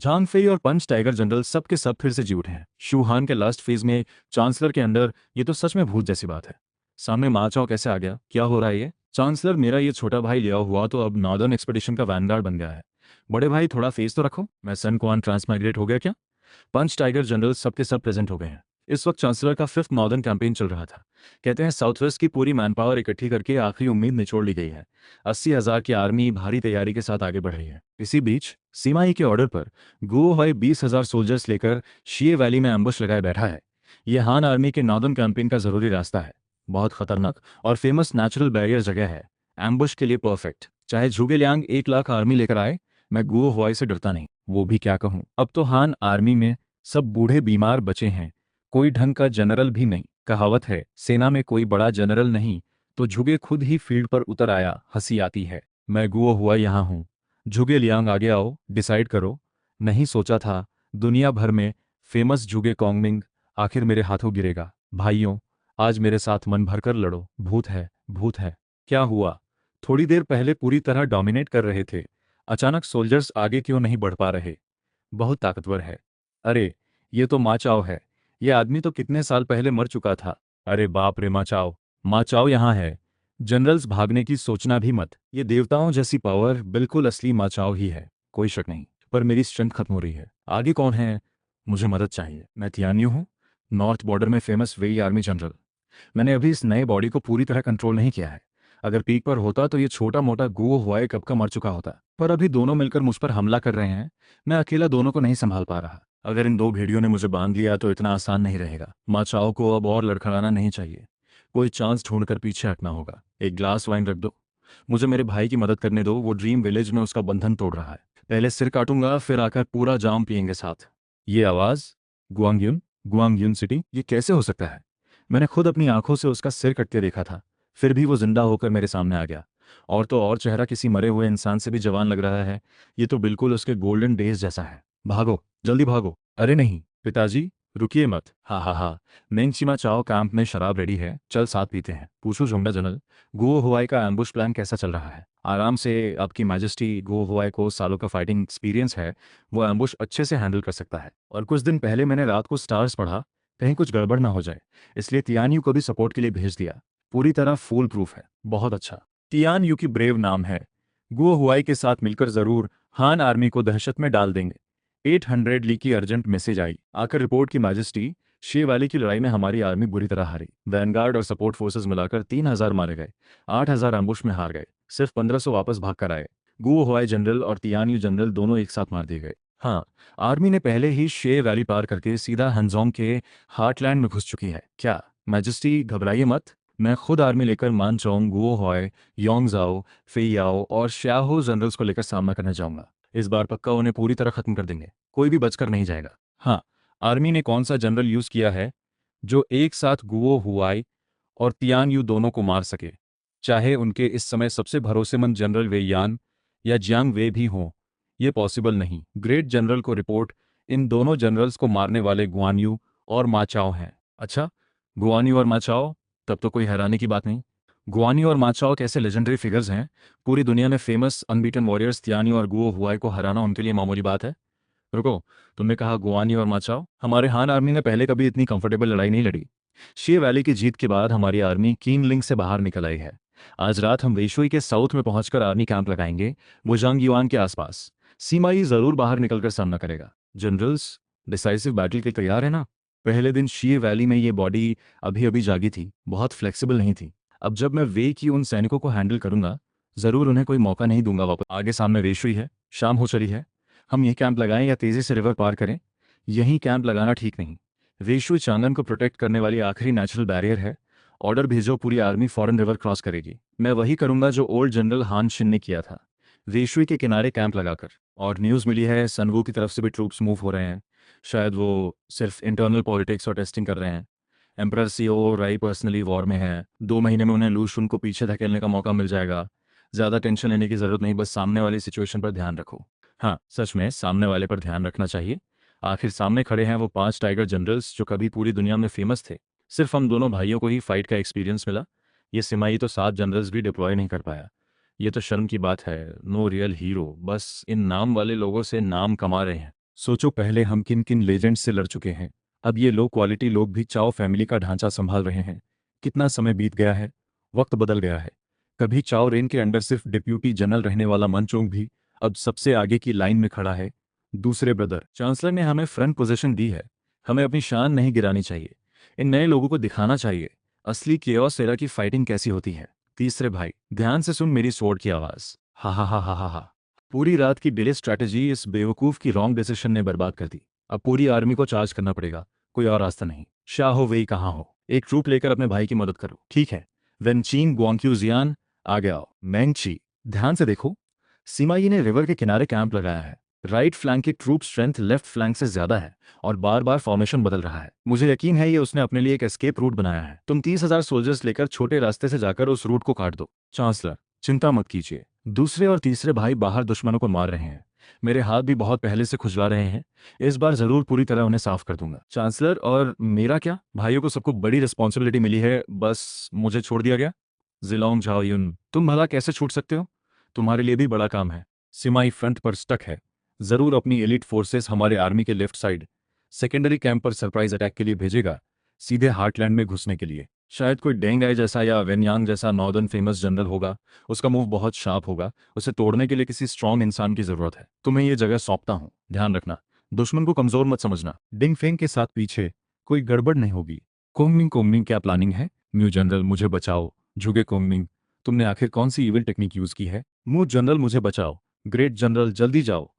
Jhang Fei और पंच tiger general सब के सब फिर से जी उठे हैं। शूहान के लास्ट फेज में चांसलर के अंदर, ये तो सच में भूत जैसी बात है। सामने मा चाओ कैसे आ गया, क्या हो रहा है ये? चांसलर, मेरा ये छोटा भाई लिया हुआ तो अब नॉर्दर्न एक्सपेडिशन का वैनगार्ड बन गया है। बड़े भाई थोड़ा फेस तो रखो, मैं सन क्वान ट्रांसमाइग्रेट हो गया क्या? पंच टाइगर जनरल सबके सब प्रेजेंट हो गए हैं। इस वक्त चांसलर का फिफ्थ नॉर्दर्न कैंपेन चल रहा था। कहते हैं साउथ वेस्ट की पूरी मैन पावर इकट्ठी करके आखिरी उम्मीद निचोड़ ली गई है। 80,000 की आर्मी भारी तैयारी के साथ आगे बढ़ रही है। इसी बीच सीमाई के ऑर्डर पर गुओ हुआई 20,000 सोल्जर्स लेकर शिए वैली में एम्बुश लगाए बैठा है। यह हान आर्मी के नॉर्दर्न कैंपेन का जरूरी रास्ता है। बहुत खतरनाक और फेमस नेचुरल बैरियर जगह है। एम्बुश के लिए परफेक्ट। चाहे झुगे लियांग 1 लाख आर्मी लेकर आए, मैं गुओ हुआई से डरता नहीं। वो भी क्या कहूँ, अब तो हान आर्मी में सब बूढ़े बीमार बचे हैं, कोई ढंग का जनरल भी नहीं। कहावत है, सेना में कोई बड़ा जनरल नहीं, तो झुगे खुद ही फील्ड पर उतर आया। हंसी आती है। मैं गुओ हुआ यहाँ हूँ। झुगे लियांग आगे आओ, डिसाइड करो। नहीं सोचा था दुनिया भर में फेमस झुगे कॉन्गमिंग आखिर मेरे हाथों गिरेगा। भाइयों, आज मेरे साथ मन भरकर लड़ो। भूत है, भूत है। क्या हुआ? थोड़ी देर पहले पूरी तरह डोमिनेट कर रहे थे, अचानक सोल्जर्स आगे क्यों नहीं बढ़ पा रहे? बहुत ताकतवर है। अरे, ये तो माचाओ है। ये आदमी तो कितने साल पहले मर चुका था। अरे बाप रे, माचाओ! माचाओ यहाँ है। जनरल्स, भागने की सोचना भी मत। ये देवताओं जैसी पावर बिल्कुल असली माचाओ ही है, कोई शक नहीं। पर मेरी स्ट्रेंथ खत्म हो रही है। आगे कौन है? मुझे मदद चाहिए। मैं तियान्यू हूँ, नॉर्थ बॉर्डर में फेमस वेई आर्मी जनरल। मैंने अभी इस नए बॉडी को पूरी तरह कंट्रोल नहीं किया है। अगर पीक पर होता तो ये छोटा मोटा गुओ हुआई कब का मर चुका होता। पर अभी दोनों मिलकर मुझ पर हमला कर रहे हैं। मैं अकेला दोनों को नहीं संभाल पा रहा। अगर इन दो भेड़ियों ने मुझे बांध लिया तो इतना आसान नहीं रहेगा। माचाओ को अब और लड़खड़ाना नहीं चाहिए। कोई चांस ढूंढकर पीछे हटना होगा। एक ग्लास वाइन रख दो। मुझे मेरे भाई की मदद करने दो। वो ड्रीम विलेज में उसका बंधन तोड़ रहा है। पहले सिर काटूंगा, फिर आकर पूरा जाम पियेंगे साथ। ये आवाज, गुआंगयुन, गुआंगयुन सिटी, ये कैसे हो सकता है? मैंने खुद अपनी आंखों से उसका सिर कटते देखा था। फिर भी वो जिंदा होकर मेरे सामने आ गया। और तो और चेहरा किसी मरे हुए इंसान से भी जवान लग रहा है। ये तो बिल्कुल उसके गोल्डन डेज जैसा है। भागो, जल्दी भागो। अरे नहीं पिताजी, रुकिए मत। हा हा हा। मेंगचिमा चाओ कैंप में शराब रेडी है, चल साथ पीते हैं। पूछो झुंडा जनरल, गुओ हुआई का एम्बुश प्लान कैसा चल रहा है? आराम से आपकी मैजेस्टी। गुओ हुआई को सालों का फाइटिंग एक्सपीरियंस है। वो एम्बुश अच्छे से हैंडल कर सकता है। और कुछ दिन पहले मैंने रात को स्टार्स पढ़ा, कहीं कुछ गड़बड़ ना हो जाए, इसलिए तियान्यू को भी सपोर्ट के लिए भेज दिया। पूरी तरह फूल प्रूफ है। बहुत अच्छा। तियान्यू की ब्रेव नाम है। गुओ हुआई के साथ मिलकर जरूर हान आर्मी को दहशत में डाल देंगे। 800 ली की अर्जेंट मैसेज आई। आकर रिपोर्ट की मैजेस्टी, शे वैली की लड़ाई में हमारी आर्मी बुरी तरह हारी। वैनगार्ड और सपोर्ट फोर्सेस मिलाकर 3,000 मारे गए। 8,000 एम्बुश में हार गए। सिर्फ 1,500 वापस भाग कर आए। गुओ हुआई जनरल और तियान्यू जनरल दोनों एक साथ मार दिए गए। हाँ, आर्मी ने पहले ही शे वैली पार करके सीधा हंजोंग के हार्टलैंड में घुस चुकी है। क्या मैजेस्टी, घबराइए मत। मैं खुद आर्मी लेकर मानचोंग, गुओ हॉय, योंगजाओ, फेयाओ और श्याहो जनरल्स को लेकर सामना करने जाऊंगा। इस बार पक्का उन्हें पूरी तरह खत्म कर देंगे। कोई भी बचकर नहीं जाएगा। हाँ, आर्मी ने कौन सा जनरल यूज किया है जो एक साथ गुओ हुआई और तियान्यू दोनों को मार सके? चाहे उनके इस समय सबसे भरोसेमंद जनरल वेयान या जियांग वे भी हों, ये पॉसिबल नहीं। ग्रेट जनरल को रिपोर्ट, इन दोनों जनरल्स को मारने वाले गुआनयू और माचाओ हैं। अच्छा, गुआनयू और माचाओ, तब तो कोई हैरानी की बात नहीं। गुआनयू और माचाओ कैसे लेजेंडरी फिगर्स हैं। पूरी दुनिया में फेमस अनबीटन वॉरियर्स तियान्यू और गुओ हुआई को हराना उनके लिए मामूली बात है। रुको, तुमने कहा गुआनयू और माचाओ? हमारे हान आर्मी ने पहले कभी इतनी कंफर्टेबल लड़ाई नहीं लड़ी। शे वैली की जीत के बाद हमारी आर्मी कीनलिंग से बाहर निकल आई है। आज रात हम वेशुई के साउथ में पहुंचकर आर्मी कैंप लगाएंगे, वुजांग युआन के आसपास। सीमाई जरूर बाहर निकलकर सामना करेगा। जनरल्स, डिसाइसिव बैटल के लिए तैयार है ना? पहले दिन शीए वैली में ये बॉडी अभी अभी जागी थी, बहुत फ्लेक्सिबल नहीं थी। अब जब मैं वे की उन सैनिकों को हैंडल करूंगा, जरूर उन्हें कोई मौका नहीं दूंगा वापस। आगे सामने वेशुई है, शाम हो चली है। हम ये कैंप लगाएं या तेजी से रिवर पार करें? यहीं कैंप लगाना ठीक नहीं। वेशुई चांगन को प्रोटेक्ट करने वाली आखिरी नेचुरल बैरियर है। ऑर्डर भेजो, पूरी आर्मी फॉरेन रिवर क्रॉस करेगी। मैं वही करूंगा जो ओल्ड जनरल हान शिन ने किया था, वेशुई के किनारे कैंप लगाकर। और न्यूज़ मिली है सनवू की तरफ से भी ट्रूप्स मूव हो रहे हैं। शायद वो सिर्फ इंटरनल पॉलिटिक्स और टेस्टिंग कर रहे हैं। एम्परर सीओ राई पर्सनली वॉर में है। 2 महीने में उन्हें लू शुन को पीछे धकेलने का मौका मिल जाएगा। ज़्यादा टेंशन लेने की ज़रूरत नहीं, बस सामने वाली सिचुएशन पर ध्यान रखो। हाँ, सच में सामने वाले पर ध्यान रखना चाहिए। आखिर सामने खड़े हैं वो 5 टाइगर जनरल्स जो कभी पूरी दुनिया में फेमस थे। सिर्फ हम दोनों भाइयों को ही फाइट का एक्सपीरियंस मिला। ये सिमाई तो 7 जनरल्स भी डिप्लॉय नहीं कर पाया। ये तो शर्म की बात है। नो रियल हीरो, बस इन नाम वाले लोगों से नाम कमा रहे हैं। सोचो पहले हम किन किन लेजेंड से लड़ चुके हैं, अब ये लो क्वालिटी लोग भी चाओ फैमिली का ढांचा संभाल रहे हैं। कितना समय बीत गया है, वक्त बदल गया है। कभी चाओ रेन के अंडर सिर्फ डिप्यूटी जनरल रहने वाला मनचोंग भी अब सबसे आगे की लाइन में खड़ा है। दूसरे ब्रदर, चांसलर ने हमें फ्रंट पोजीशन दी है, हमें अपनी शान नहीं गिरानी चाहिए। इन नए लोगों को दिखाना चाहिए असली केओस एरा की फाइटिंग कैसी होती है। तीसरे भाई, ध्यान से सुन मेरी स्वॉर्ड की आवाज। हा हा हा हा हा हा। पूरी रात की डिले स्ट्रैटेजी इस बेवकूफ की रॉन्ग डिसीजन ने बर्बाद कर दी। अब पूरी आर्मी को चार्ज करना पड़ेगा, कोई और रास्ता नहीं। शाह हो वही कहाँ हो, एक ट्रूप लेकर अपने भाई की मदद करो। ठीक है, वेनचीन गुआंग्क्यू जियान, आगे आओ। मैंगची, ध्यान से देखो, सीमाई ने रिवर के किनारे कैंप लगाया है। राइट फ्लैंक की ट्रूप स्ट्रेंथ लेफ्ट फ्लैंक से ज्यादा है और बार बार फॉर्मेशन बदल रहा है। मुझे यकीन है ये उसने अपने लिए एक एस्केप रूट बनाया है। तुम 30,000 सोल्जर्स लेकर छोटे रास्ते से जाकर उस रूट को काट दो। चांसलर, चिंता मत कीजिए, दूसरे और तीसरे भाई बाहर दुश्मनों को मार रहे हैं। मेरे हाथ भी बहुत पहले से खुजला रहे हैं, इस बार जरूर पूरी तरह उन्हें साफ कर दूंगा। चांसलर, और मेरा क्या? भाइयों को सबको बड़ी रिस्पॉन्सिबिलिटी मिली है, बस मुझे छोड़ दिया गया। जिलोंग झाओयुन, तुम भला कैसे छूट सकते हो? तुम्हारे लिए भी बड़ा काम है। सिमाई फ्रंट पर स्टक है, जरूर अपनी एलिट फोर्सेस हमारे आर्मी के लेफ्ट साइड सेकेंडरी कैंप पर सरप्राइज अटैक के लिए भेजेगा, सीधे हार्टलैंड में घुसने के लिए। शायद कोई डेंग राय जैसा या वेनयांग जैसा नॉर्दर्न फेमस जनरल होगा, उसका मूव बहुत शार्प होगा। उसे तोड़ने के लिए किसी स्ट्रांग इंसान की जरूरत है। तुम्हें यह जगह सौंपता हूं, ध्यान रखना, दुश्मन को कमजोर मत समझना। डिंग फेंग के साथ पीछे कोई गड़बड़ नहीं होगी। कोंगमिंग, कोंगमिंग क्या प्लानिंग है? म्यू जनरल मुझे बचाओ। झुके कोंगमिंग, तुमने आखिर कौन सी इविल टेक्निक यूज की है? म्यू जनरल मुझे बचाओ। ग्रेट जनरल जल्दी जाओ।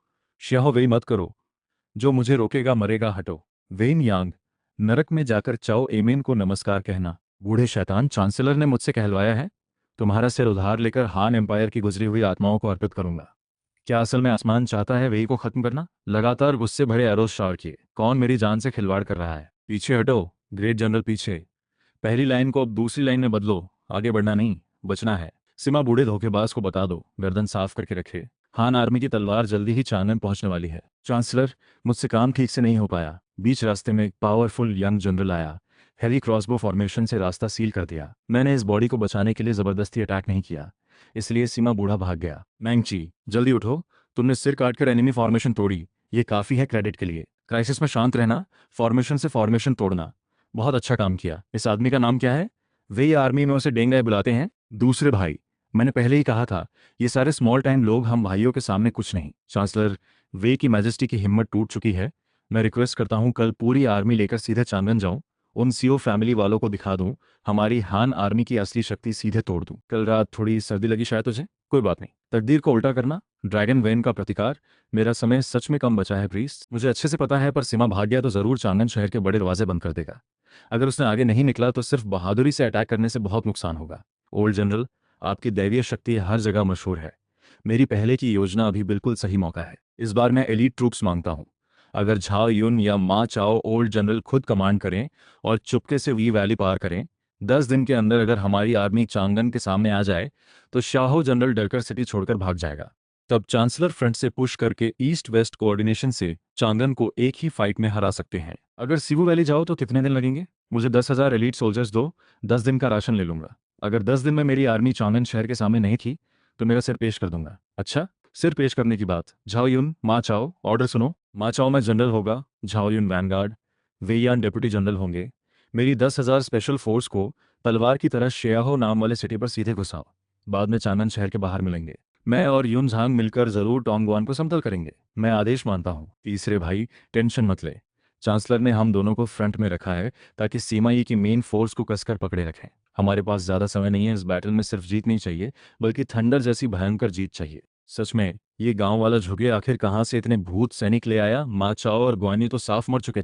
श्याहो वे मत करो, जो मुझे रोकेगा मरेगा, हटो। वेन यांग, नरक में जाकर चाओ एमेन को नमस्कार कहना। बूढ़े शैतान, चांसलर ने मुझसे कहलवाया है, तुम्हारा सिर उधार लेकर हान एम्पायर की गुजरी हुई आत्माओं को अर्पित करूंगा। क्या असल में आसमान चाहता है वेई को खत्म करना? लगातार गुस्से भरे एरोस शार किए। कौन मेरी जान से खिलवाड़ कर रहा है? पीछे हटो। ग्रेट जनरल पीछे। पहली लाइन को अब दूसरी लाइन में बदलो, आगे बढ़ना नहीं, बचना है। सिमा बूढ़े धोखेबाज को बता दो गर्दन साफ करके रखे। हान आर्मी की तलवार जल्दी ही चांगन पहुंचने वाली है। चांसलर, मुझसे काम ठीक से नहीं हो पाया। बीच रास्ते में एक पावरफुल यंग जनरल आया, हेवी क्रॉसबो फॉर्मेशन से रास्ता सील कर दिया। मैंने इस बॉडी को बचाने के लिए जबरदस्ती अटैक नहीं किया, इसलिए सीमा बूढ़ा भाग गया। मैंगची, जल्दी उठो, तुमने सिर काटकर एनिमी फॉर्मेशन तोड़ी, ये काफी है क्रेडिट के लिए। क्राइसिस में शांत रहना, फॉर्मेशन से फॉर्मेशन तोड़ना, बहुत अच्छा काम किया। इस आदमी का नाम क्या है? वे आर्मी में उसे डेंगराय बुलाते हैं। दूसरे भाई, मैंने पहले ही कहा था, ये सारे स्मॉल टाइम लोग हम भाइयों के सामने कुछ नहीं। चांसलर, वे की मैजेस्टी की हिम्मत टूट चुकी है। मैं रिक्वेस्ट करता हूं कल पूरी आर्मी लेकर सीधे चांगन जाऊं, उन सीओ फैमिली वालों को दिखा दूं, हमारी हान आर्मी की असली शक्ति सीधे तोड़ दूं। कल रात थोड़ी सर्दी लगी शायद तुझे, कोई बात नहीं। तकदीर को उल्टा करना, ड्रैगन वेन का प्रतिकार। मेरा समय सच में कम बचा है प्रीस्ट, मुझे अच्छे से पता है, पर सीमा भाग गया तो जरूर चांगन शहर के बड़े दरवाजे बंद कर देगा। अगर उसने आगे नहीं निकला तो सिर्फ बहादुरी से अटैक करने से बहुत नुकसान होगा। ओल्ड जनरल, आपकी दैवीय शक्ति हर जगह मशहूर है। मेरी पहले की योजना अभी बिल्कुल सही मौका है। इस बार मैं एलीट ट्रूप्स मांगता हूं। अगर झाओ युन या मा चाओ ओल्ड जनरल खुद कमांड करें और चुपके से वी वैली पार करें, 10 दिन के अंदर अगर हमारी आर्मी चांगन के सामने आ जाए तो शाहो जनरल डरकर सिटी छोड़कर भाग जाएगा। तब चांसलर फ्रंट से पुश करके ईस्ट वेस्ट कोऑर्डिनेशन से चांगन को एक ही फाइट में हरा सकते हैं। अगर सिवू वैली जाओ तो कितने दिन लगेंगे? मुझे 10,000 एलीट सोल्जर्स दो, 10 दिन का राशन ले लूंगा। अगर 10 दिन में मेरी आर्मी चांगन शहर के सामने नहीं थी तो मेरा सिर पेश कर दूंगा। अच्छा, सिर पेश करने की बात। झाओ युन, मा चाओ, ऑर्डर सुनो। मा चाओ में जनरल होगा, झाओ युन वैनगार्ड, वेयान डिप्यूटी जनरल होंगे। मेरी 10,000 स्पेशल फोर्स को तलवार की तरह शेयाहो नाम वाले सिटी पर सीधे घुसाओ, बाद में चांगन शहर के बाहर मिलेंगे। मैं और यून झांग मिलकर जरूर टोंगवान को समतल करेंगे। मैं आदेश मानता हूँ। तीसरे भाई, टेंशन मत ले, चांसलर ने हम दोनों को फ्रंट में रखा है ताकि सीमाई की मेन फोर्स को कसकर पकड़े रखें। हमारे पास ज्यादा समय नहीं है, इस बैटल में सिर्फ जीत नहीं चाहिए बल्कि थंडर जैसी भयंकर जीत चाहिए। सच में ये गांव वाला झुगे आखिर कहाँ से इतने भूत सैनिक ले आया? मा चाओ और ग्वानी तो साफ मर चुके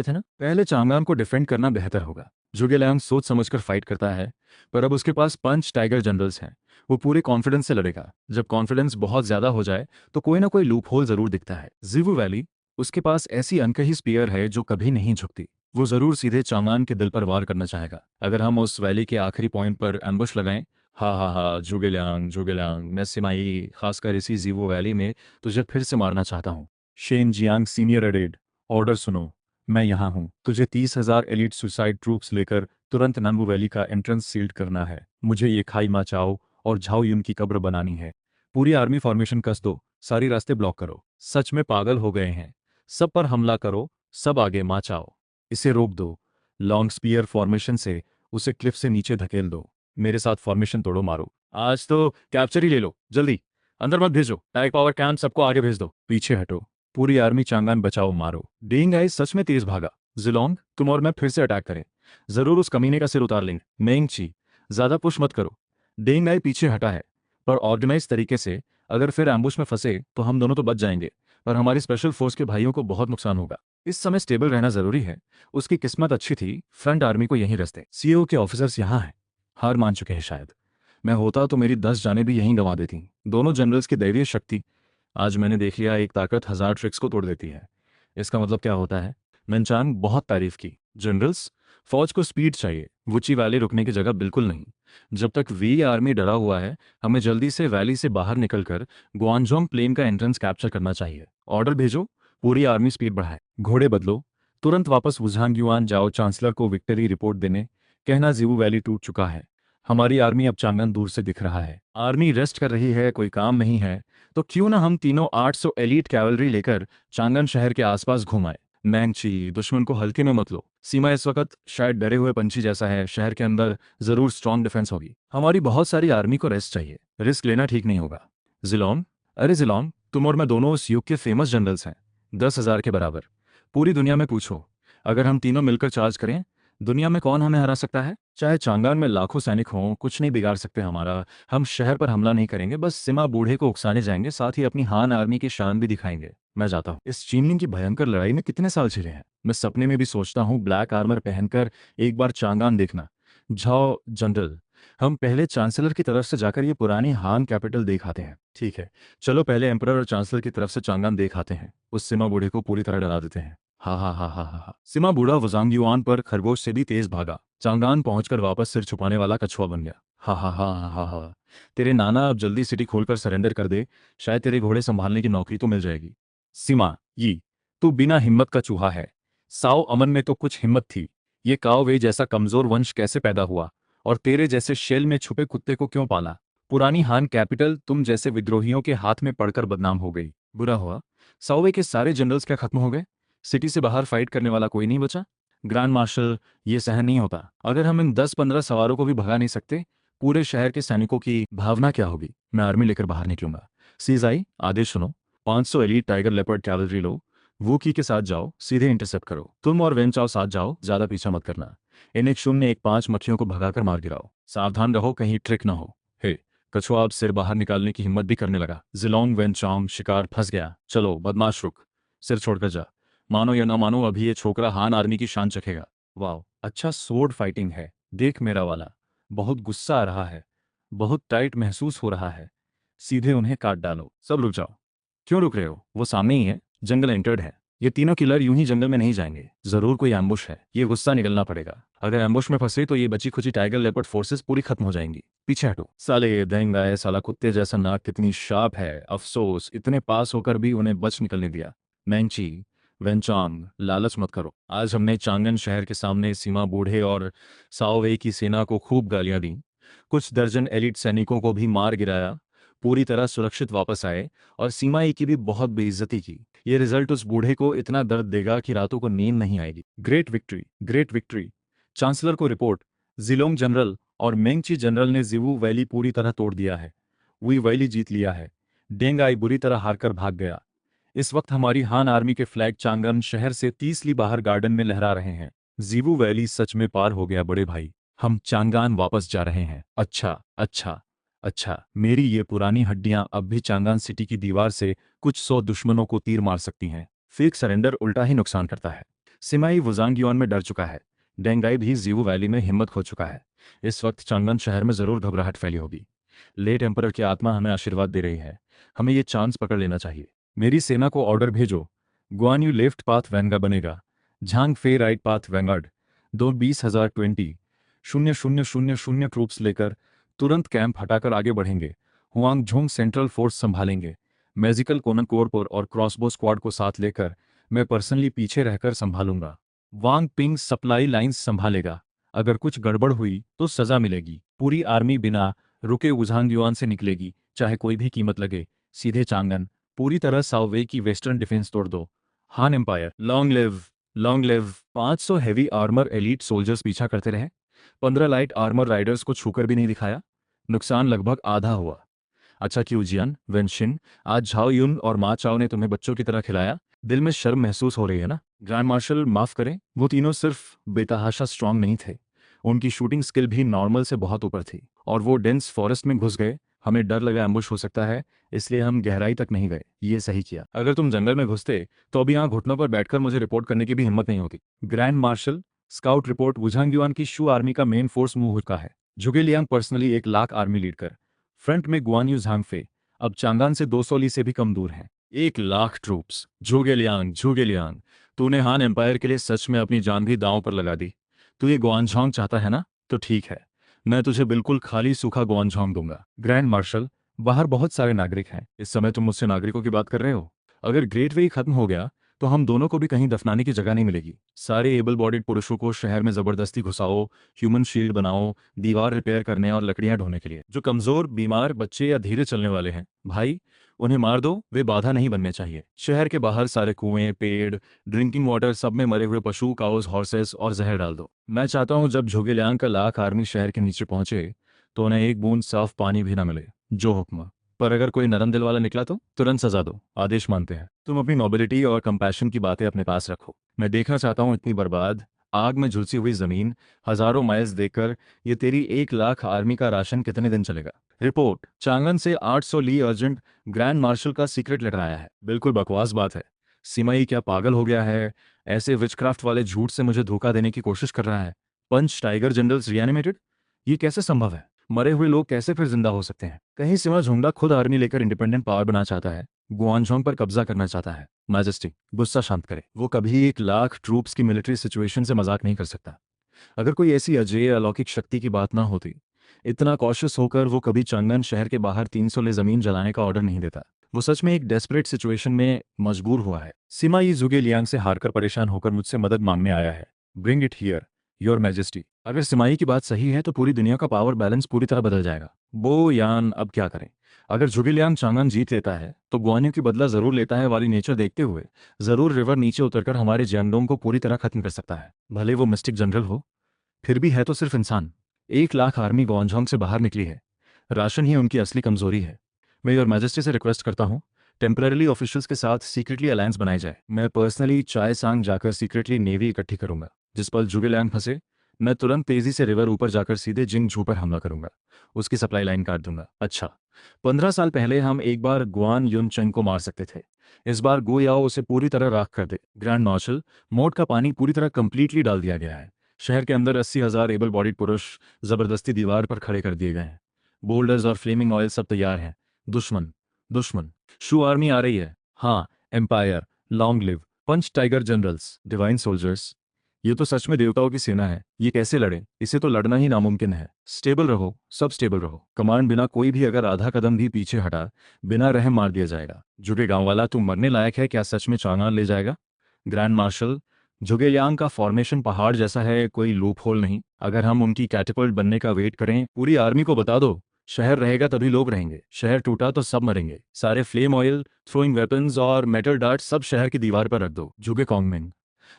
थे ना। पहले चांगलांग को डिफेंड करना बेहतर होगा। जुगेलांग सोच समझकर फाइट करता है, पर अब उसके पास 5 टाइगर जनरल्स हैं, वो पूरे कॉन्फिडेंस से लड़ेगा। जब कॉन्फिडेंस बहुत ज्यादा हो जाए तो कोई ना कोई लूप होल जरूर दिखता है। जिवू वैली, उसके पास ऐसी अनकही स्पीयर है जो कभी नहीं झुकती। वो जरूर सीधे चांगान के दिल पर वार करना चाहेगा। अगर हम उस वैली के आखिरी पॉइंट पर एम्बुश लगाएं, हा हा हा, जुगेलांग, मैं सिमाई, खासकर इसी जीवो वैली में तुझे फिर से मारना चाहता हूँ। शेन जियांग सीनियर एडेड, ऑर्डर सुनो। मैं यहाँ हूँ, तुझे 30,000 एलिट सुसाइड ट्रूप्स लेकर तुरंत नंबू वैली का एंट्रेंस सील्ड करना है। मुझे ये खाई माचाओ और झाओ युन की कब्र बनानी है। पूरी आर्मी फॉर्मेशन कस दो, सारी रास्ते ब्लॉक करो। सच में पागल हो गए हैं, सब पर हमला करो, सब आगे मार्च आओ। इसे रोक दो। लॉन्ग स्पीयर फॉर्मेशन से उसे क्लिफ से नीचे धकेल दो। मेरे साथ फॉर्मेशन तोड़ो, मारो। आज तो कैप्चर ही ले लो, जल्दी। अंदर मत भेजो, टैग पावर कैंप सबको आगे भेज दो। पीछे हटो। पूरी आर्मी चांगान बचाओ, मारो। डेंग आई सच में तेज भागा। जिलोंग, तुम और मैं फिर से अटैक करें। जरूर उस कमीने का सिर उतार लेंगे। मेंग ची, ज्यादा पुश मत करो। डेंग आई पीछे हटा है, पर ऑर्गेनाइज तरीके से। अगर फिर एम्बुश में फंसे तो हम दोनों तो बच जाएंगे, पर हमारी स्पेशल फोर्स के भाइयों को बहुत नुकसान होगा। इस समय स्टेबल रहना जरूरी है। उसकी किस्मत अच्छी थी, फ्रंट आर्मी को यहीं रस्ते। सीईओ के ऑफिसर्स यहाँ हैं, हार मान चुके हैं शायद। मैं होता तो मेरी 10 जानें भी यहीं गंवा देती। दोनों जनरल्स की दैवीय शक्ति। आज मैंने देख लिया, एक ताकत 1000 ट्रिक्स को तोड़ देती है। इसका मतलब क्या होता है? मेंचांग बहुत तारीफ की। जनरल्स, फौज को स्पीड चाहिए, वुची वैली रुकने की जगह बिल्कुल नहीं। जब तक वी आर्मी डरा हुआ है, हमें जल्दी से वैली से बाहर निकलकर ग्वानजोंग प्लेन का एंट्रेंस कैप्चर करना चाहिए। ऑर्डर भेजो, पूरी आर्मी स्पीड बढ़ाए। घोड़े बदलो, तुरंत वापस वुझांग युआन जाओ, चांसलर को विक्ट्री रिपोर्ट देने। कहना जीवू वैली टूट चुका है। हमारी आर्मी अब चांगन दूर से दिख रहा है। आर्मी रेस्ट कर रही है, कोई काम नहीं है, तो क्यों ना हम तीनों 800 एलीट कैवलरी लेकर चांगन शहर के आसपास घुमाए। मैंगची, दुश्मन को हल्के में मत लो। सीमा इस वक्त शायद डरे हुए पंछी जैसा है। शहर के अंदर जरूर स्ट्रांग डिफेंस होगी। हमारी बहुत सारी आर्मी को रेस्ट चाहिए। रिस्क लेना ठीक नहीं होगा। जिलोंग, अरे जिलोंग, तुम और मैं दोनों उस युग के फेमस जनरल्स हैं। 10,000 के बराबर। पूरी दुनिया में पूछो, अगर हम तीनों मिलकर चार्ज करें, दुनिया में कौन हमें हरा सकता है? चाहे चांगान में लाखों सैनिक हों, कुछ नहीं बिगाड़ सकते हमारा। हम शहर पर हमला नहीं करेंगे, बस सिमा बूढ़े को उकसाने जाएंगे, साथ ही अपनी हान आर्मी की शान भी दिखाएंगे। मैं जाता हूँ। इस चीमलिंग की भयंकर लड़ाई में कितने साल झेले हैं। मैं सपने में भी सोचता हूँ ब्लैक आर्मर पहनकर एक बार चांगान देखना। जाओ जनरल, हम पहले चांसलर की तरफ से जाकर ये पुरानी हान कैपिटल देख आते हैं। ठीक है, चलो पहले एम्परर और चांसलर की तरफ से चांगान देख आते हैं। उस सिमा बूढ़े को पूरी तरह डरा देते हैं। हा हा हा हा हा हा। सिमा बूढ़ा वजांग युआन पर खरगोश से भी तेज भागा। चांगान पहुंचकर वापस सिर छुपाने वाला कछुआ बन गया। हा हा हा हा हा हा। तेरे नाना अब जल्दी सिटी खोलकर सरेंडर कर दे, शायद तेरे घोड़े संभालने की नौकरी तो मिल जाएगी। सिमा, ये तू बिना हिम्मत का चूहा है। साओ अमन में तो कुछ हिम्मत थी। ये काओ वे जैसा कमजोर वंश कैसे पैदा हुआ, और तेरे जैसे शेल में छुपे कुत्ते को क्यों पाला? पुरानी हान कैपिटल तुम जैसे विद्रोहियों के हाथ में पड़कर बदनाम हो गई। बुरा हुआ। साओवे के सारे जनरल्स क्या खत्म हो गए? सिटी से बाहर फाइट करने वाला कोई नहीं बचा? ग्रैंड मार्शल, ये सहन नहीं होता। अगर हम इन 10-15 सवारों को भी भगा नहीं सकते, पूरे शहर के सैनिकों की भावना क्या होगी? मैं आर्मी लेकर बाहर निकलूंगा। सीजाई, आदेश सुनो। 500 एलीट टाइगर लेपर्ड कैवलरी लो। वूकी के साथ जाओ, सीधे इंटरसेप्ट करो। तुम और वेंचाओ साथ जाओ, ज्यादा पीछा मत करना। इन 1-0-1-5 मक्खियों को भगाकर मार गिराओ। सावधान रहो, कहीं ट्रिक ना हो। हे, कछुआ अब सिर बाहर निकालने की हिम्मत भी करने लगा। जिलोंग वेंचांग, शिकार फंस गया। चलो बदमाश, रुक। सिर छोड़कर जा। मानो या ना मानो, अभी ये छोकरा हान आर्मी की शान चखेगा। वाह, अच्छा सोर्ड फाइटिंग है। देख मेरा वाला, बहुत गुस्सा आ रहा है, बहुत टाइट महसूस हो रहा है। सीधे उन्हें काट डालो। सब रुक जाओ। क्यों रुक रहे हो? वो सामने ही है। जंगल एंटर्ड है। ये तीनों किलर यूं ही जंगल में नहीं जाएंगे। जरूर कोई एम्बुश है। ये गुस्सा निकलना पड़ेगा। अगर एम्बुश में फंसे तो ये बची खुची टाइगर लेपर्ड फोर्सेस पूरी खत्म हो जाएंगी। पीछे हटो। साले ये दंग आए, साला कुत्ते जैसा नाक कितनी शार्प है। अफसोस, इतने पास होकर भी उन्हें बच निकलने दिया। मैंची, वेंचांग, लालच मत करो। आज हमने चांगन शहर के सामने सीमा बूढ़े और साओवे की सेना को खूब गालियां दी। कुछ दर्जन एलिट सैनिकों को भी मार गिराया। पूरी तरह सुरक्षित वापस आए, और सीमा ई की भी बहुत बेइज्जती की। ये रिजल्ट उस बूढ़े को इतना दर्द देगा कि रातों को नींद नहीं आएगी। Great victory, great victory. Chancellor को रिपोर्ट। जिलोंग जनरल और मेंगची जनरल ने जिवू वैली पूरी तरह तोड़ दिया है। वी वैली जीत लिया है। डेंग आई बुरी तरह हारकर भाग गया। इस वक्त हमारी हान आर्मी के फ्लैग चांगन शहर से 30 ली बाहर गार्डन में लहरा रहे हैं। जीवू वैली सच में पार हो गया बड़े भाई। हम चांगान वापस जा रहे हैं। अच्छा अच्छा अच्छा, मेरी ये पुरानी हड्डियां अब भी चांगान सिटी की दीवार से कुछ 100 दुश्मनों को तीर मार सकती हैं। फेक सरेंडर उल्टा ही नुकसान करता है। सिमाई वुजांगियोन में डर चुका है। डेंगाई भी जीवू वैली में हिम्मत खो चुका है। इस वक्त चांगन शहर में जरूर घबराहट फैली होगी। लेट एम्परर की आत्मा हमें आशीर्वाद दे रही है। हमें ये चांस पकड़ लेना चाहिए। मेरी सेना को ऑर्डर भेजो। गुआन यू लेफ्ट पाथ वैंगा बनेगा। झांग फे राइट पाथ वैंगार्ड। 2-20,020 0-0-0-0 ट्रूप्स लेकर तुरंत कैंप हटाकर आगे बढ़ेंगे। हुआंग झोंग सेंट्रल फोर्स संभालेंगे। मैजिकल कोनन कोरपोर और क्रॉसबो स्क्वाड को साथ लेकर मैं पर्सनली पीछे रहकर संभालूंगा। वांग पिंग सप्लाई लाइंस संभालेगा। अगर कुछ गड़बड़ हुई तो सजा मिलेगी। पूरी आर्मी बिना रुके वुझांग युआन से निकलेगी, चाहे कोई भी कीमत लगे। सीधे चांगन, पूरी तरह साओवे की वेस्टर्न डिफेंस तोड़ दो। Han empire, long live. 500 heavy armour elite soldiers पीछा करते रहे, 15 लाइट आर्मर राइडर्स को छूकर भी नहीं दिखाया। नुकसान लगभग आधा हुआ। अच्छा क्यों जियान वेनशिन, आज झाओ युन और मा चाओ ने तुम्हें बच्चों की तरह खिलाया? दिल में शर्म महसूस हो रही है ना? ग्रैंड मार्शल माफ करें, वो तीनों सिर्फ बेतहाशा स्ट्रांग नहीं थे, उनकी शूटिंग स्किल भी नॉर्मल से बहुत ऊपर थी। और वो डेंस फॉरेस्ट में घुस गए, हमें डर लगा एम्बुश हो सकता है, इसलिए हम गहराई तक नहीं गए। ये सही किया। अगर तुम जंगल में घुसते तो अभी यहाँ घुटनों पर बैठकर मुझे रिपोर्ट करने की भी हिम्मत नहीं होती। Grand marshal, scout report, Wuzhang Yuan की शू आर्मी का मेन फोर्स मूव हो चुका है। Zhuge Liang personally 1 lakh army lead कर, फ्रंट में गुआन यू झांगफे अब चांगान से 200 ली से भी कम दूर हैं। 1 लाख ट्रूप्स। झुगेलियांग, तूने हान एम्पायर के लिए सच में अपनी जान भी दांव पर लगा दी। तू ये गुआनझोंग चाहता है ना? तो ठीक है, मैं तुझे बिल्कुल खाली सूखा गुआनझोंग दूंगा। ग्रैंड मार्शल, बाहर बहुत सारे नागरिक हैं। इस समय तुम मुझसे नागरिकों की बात कर रहे हो? अगर ग्रेट वे खत्म हो गया तो हम दोनों को भी कहीं दफनाने की जगह नहीं मिलेगी। सारे एबल बॉडीड पुरुषों को शहर में जबरदस्ती घुसाओ, ह्यूमन शील्ड बनाओ, दीवार रिपेयर करने और लकड़ियां ढोने के लिए। जो कमजोर, बीमार, बच्चे या धीरे चलने वाले हैं, भाई उन्हें मार दो, वे बाधा नहीं बनने चाहिए। शहर के बाहर सारे कुएं, पेड़, ड्रिंकिंग वाटर, सब में मरे हुए पशु, काउस, हॉर्सेस और जहर डाल दो। मैं चाहता हूं जब झोगेलियांग का लाख आर्मी शहर के नीचे पहुंचे तो उन्हें एक बूंद साफ पानी भी ना मिले। जो हुक्म। पर अगर कोई नरम दिल वाला निकला तो तुरंत सजा दो, आदेश मानते हैं। तुम अपनी नोबिलिटी और कंपैशन की बातें अपने पास रखो। मैं देखना चाहता हूं इतनी बर्बाद, आग में झुलसी हुई जमीन, हजारों माइल्स देखकर ये तेरी 1 लाख आर्मी का राशन कितने दिन चलेगा? रिपोर्ट, चांगन से 800 ली अर्जेंट ग्रैंड मार्शल का सीक्रेट लेटर आया है। बिल्कुल बकवास बात है। सिमाई क्या पागल हो गया है? ऐसे विचक्राफ्ट वाले झूठ से मुझे धोखा देने की कोशिश कर रहा है। पंच टाइगर जनरल्स रिएनिमेटेड, ये कैसे संभव है? मरे हुए लोग कैसे फिर जिंदा हो सकते हैं? कहीं सिमा झुंगडा खुद आर्मी लेकर इंडिपेंडेंट पावर बना चाहता है, गुआनझोंग पर कब्जा करना चाहता है। मैजेस्टी, गुस्सा शांत करे। वो कभी 1 लाख ट्रूप्स की मिलिट्री सिचुएशन से मजाक नहीं कर सकता। अगर कोई ऐसी अजय अलौकिक शक्ति की बात ना होती, इतना कॉशियस होकर वो कभी चंगन शहर के बाहर 300 ले जमीन जलाने का ऑर्डर नहीं देता। वो सच में एक डेस्परेट सिचुएशन में मजबूर हुआ है। सिमा ये जुगेलियांग से हारकर परेशान होकर मुझसे मदद मांगने आया है। Bring it here, your majesty. अगर सिमाई की बात सही है तो पूरी दुनिया का पावर बैलेंस पूरी तरह बदल जाएगा। बो यान, अब क्या करें? अगर जुगेलियांग चांगन जीत लेता है तो गुआनियों की बदला जरूर लेता है वाली नेचर देखते हुए जरूर रिवर नीचे उतरकर हमारे जियांगडोंग को पूरी तरह खत्म कर सकता है। भले वो मिस्टिक जनरल हो, फिर भी है तो सिर्फ इंसान। 1 लाख आर्मी गुआनझोंग से बाहर निकली है, राशन ही उनकी असली कमजोरी है। मैं योर मैजेस्टी से रिक्वेस्ट करता हूँ, टेम्पररी ऑफिशियल्स के साथ सीक्रेटली अलायंस बनाई जाए। मैं पर्सनली चाय सांग जाकर सीक्रेटली नेवी इकट्ठी करूंगा। जिस पल जुगेलैंग फंसे, मैं तुरंत तेजी से रिवर ऊपर जाकर सीधे जिंग झू पर हमला करूंगा, उसकी सप्लाई लाइन काट दूंगा। अच्छा, 15 साल पहले हम एक बार गुआन युन चंग को मार सकते थे, इस बार गो याओ उसे पूरी तरह राख कर दे। ग्रैंड मार्शल, मोट का पानी पूरी तरह कंप्लीटली डाल दिया गया है। शहर के अंदर 80,000 एबल बॉडीड पुरुष जबरदस्ती दीवार पर खड़े कर दिए गए हैं। बोल्डर्स और फ्लेमिंग ऑयल सब तैयार हैं। दुश्मन, दुश्मन, शू आर्मी आ रही है। हाँ, एम्पायर, लॉन्ग लिव, पंच टाइगर जनरल्स, डिवाइन सोल्जर्स। ये तो सच में देवताओं की सेना है। ये कैसे लड़े? इसे तो लड़ना ही नामुमकिन है। स्टेबल रहो, सब स्टेबल रहो। कमांड बिना कोई भी अगर आधा कदम भी पीछे हटा, बिना रहम मार दिया जाएगा। जुगे गांव वाला, तू मरने लायक है क्या? सच में चांगान ले जाएगा? ग्रैंड मार्शल, जुगेयांग का फॉर्मेशन पहाड़ जैसा है, कोई लूप होल नहीं। अगर हम उनकी कैटेपल्ट बनने का वेट करें, पूरी आर्मी को बता दो शहर रहेगा तभी लोग रहेंगे, शहर टूटा तो सब मरेंगे। सारे फ्लेम ऑयल, थ्रोइंग वेपन्स और मेटल डार्ट सब शहर की दीवार पर रख दो। जुगे कॉन्गमिंग,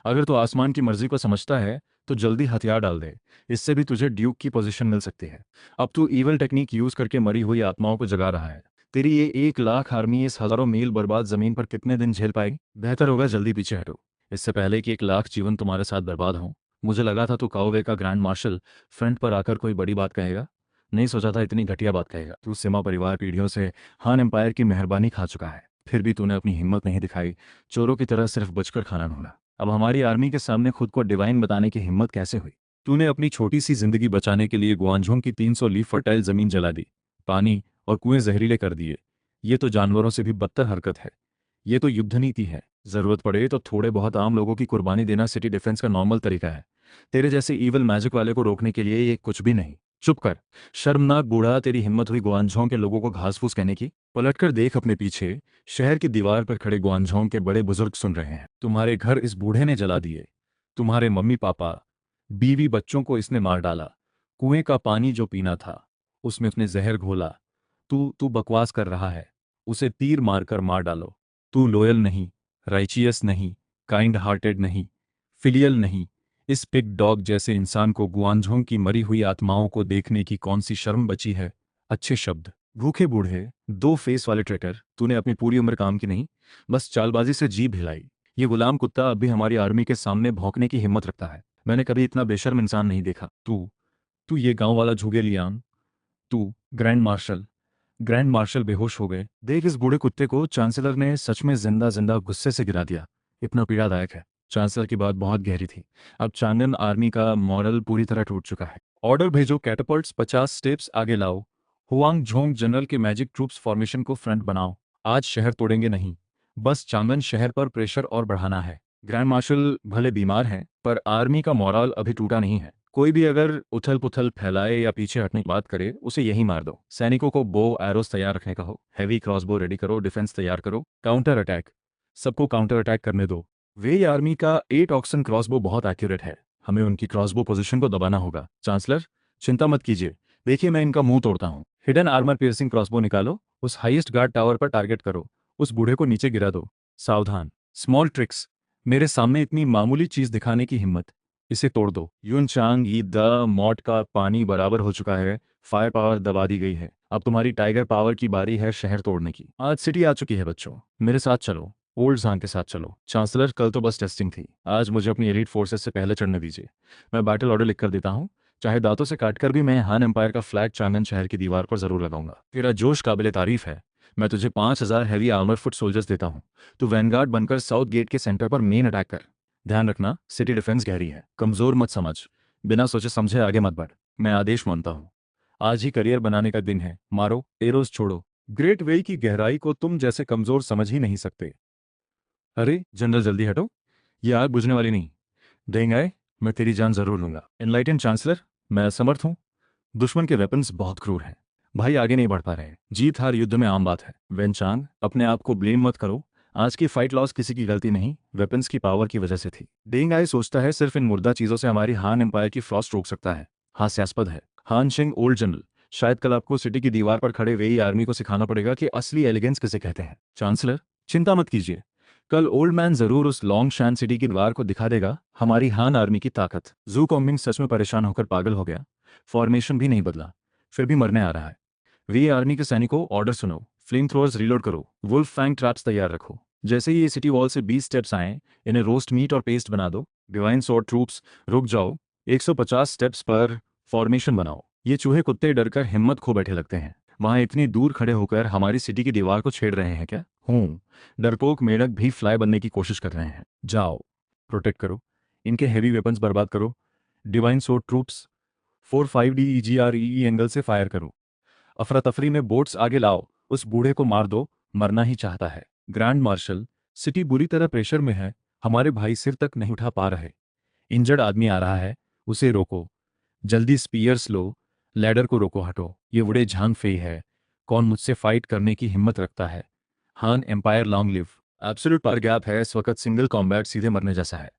अगर तू आसमान की मर्जी को समझता है तो जल्दी हथियार डाल दे, इससे भी तुझे ड्यूक की पोजीशन मिल सकती है। अब तू ईवल टेक्निक यूज करके मरी हुई आत्माओं को जगा रहा है। तेरी ये 1 लाख आर्मी इस हजारों मील बर्बाद जमीन पर कितने दिन झेल पाएगी? बेहतर होगा जल्दी पीछे हटो, इससे पहले कि 1 लाख जीवन तुम्हारे साथ बर्बाद हों। मुझे लगा था तू काओवे का ग्रैंड मार्शल फ्रंट पर आकर कोई बड़ी बात कहेगा, नहीं सोचा था इतनी घटिया बात कहेगा। तू सिमा परिवार पीढ़ियों से हान एम्पायर की मेहरबानी खा चुका है, फिर भी तूने अपनी हिम्मत नहीं दिखाई, चोरों की तरह सिर्फ बचकर खाना ढूंढा। अब हमारी आर्मी के सामने खुद को डिवाइन बताने की हिम्मत कैसे हुई? तूने अपनी छोटी सी जिंदगी बचाने के लिए गुआंझोंग की 300 लीफ फर्टाइल जमीन जला दी, पानी और कुएं जहरीले कर दिए। ये तो जानवरों से भी बदतर हरकत है। ये तो युद्ध नीति है। जरूरत पड़े तो थोड़े बहुत आम लोगों की कुर्बानी देना सिटी डिफेंस का नॉर्मल तरीका है। तेरे जैसे ईवल मैजिक वाले को रोकने के लिए ये कुछ भी नहीं। चुप कर, शर्मनाक बूढ़ा। तेरी हिम्मत हुई गुआंझोंग के लोगों को घास फूस कहने की? पलटकर देख अपने पीछे, शहर की दीवार पर खड़े गुआंझोंग के बड़े बुजुर्ग सुन रहे हैं। तुम्हारे घर इस बूढ़े ने जला दिए, तुम्हारे मम्मी पापा, बीवी बच्चों को इसने मार डाला, कुएं का पानी जो पीना था उसमें उसने जहर घोला। तू तू बकवास कर रहा है। उसे तीर मारकर मार डालो। तू लोयल नहीं, राइचियस नहीं, काइंड हार्टेड नहीं, फिलियल नहीं। इस पिग डॉग जैसे इंसान को गुआंझोंग की मरी हुई आत्माओं को देखने की कौन सी शर्म बची है। अच्छे शब्द। भूखे बूढ़े, दो फेस वाले ट्रैकर, तूने अपनी पूरी उम्र काम की नहीं, बस चालबाजी से जीभ हिलाई। ये गुलाम कुत्ता अब भी हमारी आर्मी के सामने भौंकने की हिम्मत रखता है। मैंने कभी इतना बेशर्म इंसान नहीं देखा। तू तू ये गांव वाला झुगे लियान, तू ग्रैंड मार्शल बेहोश हो गए। देख इस बूढ़े कुत्ते को चांसलर ने सच में जिंदा जिंदा गुस्से से गिरा दिया। इतना पीड़ादायक है। चांसलर की बात बहुत गहरी थी। अब चांगन आर्मी का मॉरल पूरी तरह टूट चुका है। ऑर्डर भेजो, कैटapults 50 स्टेप्स आगे लाओ। हुआंग झोंग जनरल के मैजिक ट्रूप्स फॉर्मेशन को फ्रंट बनाओ। आज शहर तोड़ेंगे नहीं, बस चांगन शहर पर प्रेशर और बढ़ाना है। ग्रैंड मार्शल भले बीमार हैं, पर आर्मी का मॉरल अभी टूटा नहीं है। कोई भी अगर उथल पुथल फैलाए या पीछे हटने की बात करे, उसे यही मार दो। सैनिकों को बो एरोस तैयार रखने का हो, हैवी क्रॉसबो रेडी करो, डिफेंस तैयार करो, काउंटर अटैक, सबको काउंटर अटैक करने दो। वे आर्मी का 8 ऑक्सन क्रॉसबो बहुत एक्यूरेट है, हमें उनकी क्रॉसबो पोजीशन को दबाना होगा। चांसलर चिंता मत कीजिए, देखिए मैं इनका मुंह तोड़ता हूँ। हिडन आर्मर पियर्सिंग क्रॉसबो निकालो, उस हाईएस्ट गार्ड टावर पर टारगेट करो, उस बूढ़े को नीचे गिरा दो। सावधान, स्मॉल ट्रिक्स, मेरे सामने इतनी मामूली चीज दिखाने की हिम्मत, इसे तोड़ दो। यून चांग ई द मॉट का पानी बराबर हो चुका है, फायर पावर दबा दी गई है। अब तुम्हारी टाइगर पावर की बारी है शहर तोड़ने की। आज सिटी आ चुकी है बच्चों, मेरे साथ चलो, ओल्ड जांग के साथ चलो। चांसलर कल तो बस टेस्टिंग थी, आज मुझे अपनी एलीट फोर्सेस से पहले चढ़ने दीजिए। मैं बैटल ऑर्डर लिख कर देता हूँ, चाहे दांतों से काटकर भी मैं हान एम्पायर का फ्लैग चांगन शहर की दीवार पर जरूर लगाऊंगा। तेरा जोश काबिले तारीफ है। मैं तुझे 5000 हैवी आर्मर फुट सोल्जर्स देता हूँ। तू वैनगार्ड बनकर साउथ गेट के सेंटर पर मेन अटैक कर। ध्यान रखना, सिटी डिफेंस गहरी है, कमजोर मत समझ, बिना सोचे समझे आगे मत बढ़। मैं आदेश मानता हूँ, आज ही करियर बनाने का दिन है, मारो एरोस छोड़ो। ग्रेट वे की गहराई को तुम जैसे कमजोर समझ ही नहीं सकते। अरे जनरल जल्दी हटो, ये आग बुझने वाली नहीं। देंगे, मैं तेरी जान जरूर लूंगा। एनलाइटन चांसलर, मैं असमर्थ हूँ। दुश्मन के वेपन्स बहुत क्रूर हैं, भाई आगे नहीं बढ़ पा रहे हैं। जीत हार युद्ध में आम बात है। वेनचांग, अपने आप को ब्लेम मत करो, आज की फाइट लॉस किसी की गलती नहीं, वेपन्स की पावर की वजह से थी। डेंग आई सोचता है सिर्फ इन मुर्दा चीजों से हमारी हान एम्पायर की फ्रॉस्ट रोक सकता है। हास्यास्पद है। हान शिंग ओल्ड जनरल, शायद कल आपको सिटी की दीवार पर खड़े वेई आर्मी को सिखाना पड़ेगा कि असली एलिगेंस किसे कहते हैं। चांसलर चिंता मत कीजिए, कल ओल्ड मैन जरूर उस लॉन्ग शैन सिटी की दीवार को दिखा देगा हमारी हान आर्मी की ताकत। जू कॉम्बिंग सच में परेशान होकर पागल हो गया, फॉर्मेशन भी नहीं बदला, फिर भी मरने आ रहा है। वी आर्मी के सैनिकों ऑर्डर सुनो, फ्लेम थ्रोअर्स रीलोड करो, वुल्फ फैंग ट्रैप्स तैयार रखो। जैसे ही ये सिटी वॉल से 20 स्टेप्स आए, इन्हें रोस्ट मीट और पेस्ट बना दो। डिवाइन स्वॉर्ड ट्रूप्स, रुक जाओ, 150 स्टेप्स पर फॉर्मेशन बनाओ। ये चूहे कुत्ते डरकर हिम्मत खो बैठे लगते हैं। वहां इतनी दूर खड़े होकर हमारी सिटी की दीवार को छेड़ रहे हैं क्या? डरपोक मेढक भी फ्लाई बनने की कोशिश कर रहे हैं। जाओ, प्रोटेक्ट करो, इनके हैवी वेपन्स बर्बाद करो। Divine sword troops, 45DEGREE angle से फायर करो। अफरा तफरी में बोट्स आगे लाओ, उस बूढ़े को मार दो, मरना ही चाहता है। ग्रैंड मार्शल, सिटी बुरी तरह प्रेशर में है, हमारे भाई सिर तक नहीं उठा पा रहे। इंजर्ड आदमी आ रहा है, उसे रोको, जल्दी स्पीयर्स लो, लैडर को रोको, हटो। ये बूढ़े झांग फेई है, कौन मुझसे फाइट करने की हिम्मत रखता है? Han empire long live. Absolute power gap है इस वक्त, सिंगल कॉम्बैट सीधे मरने जैसा है।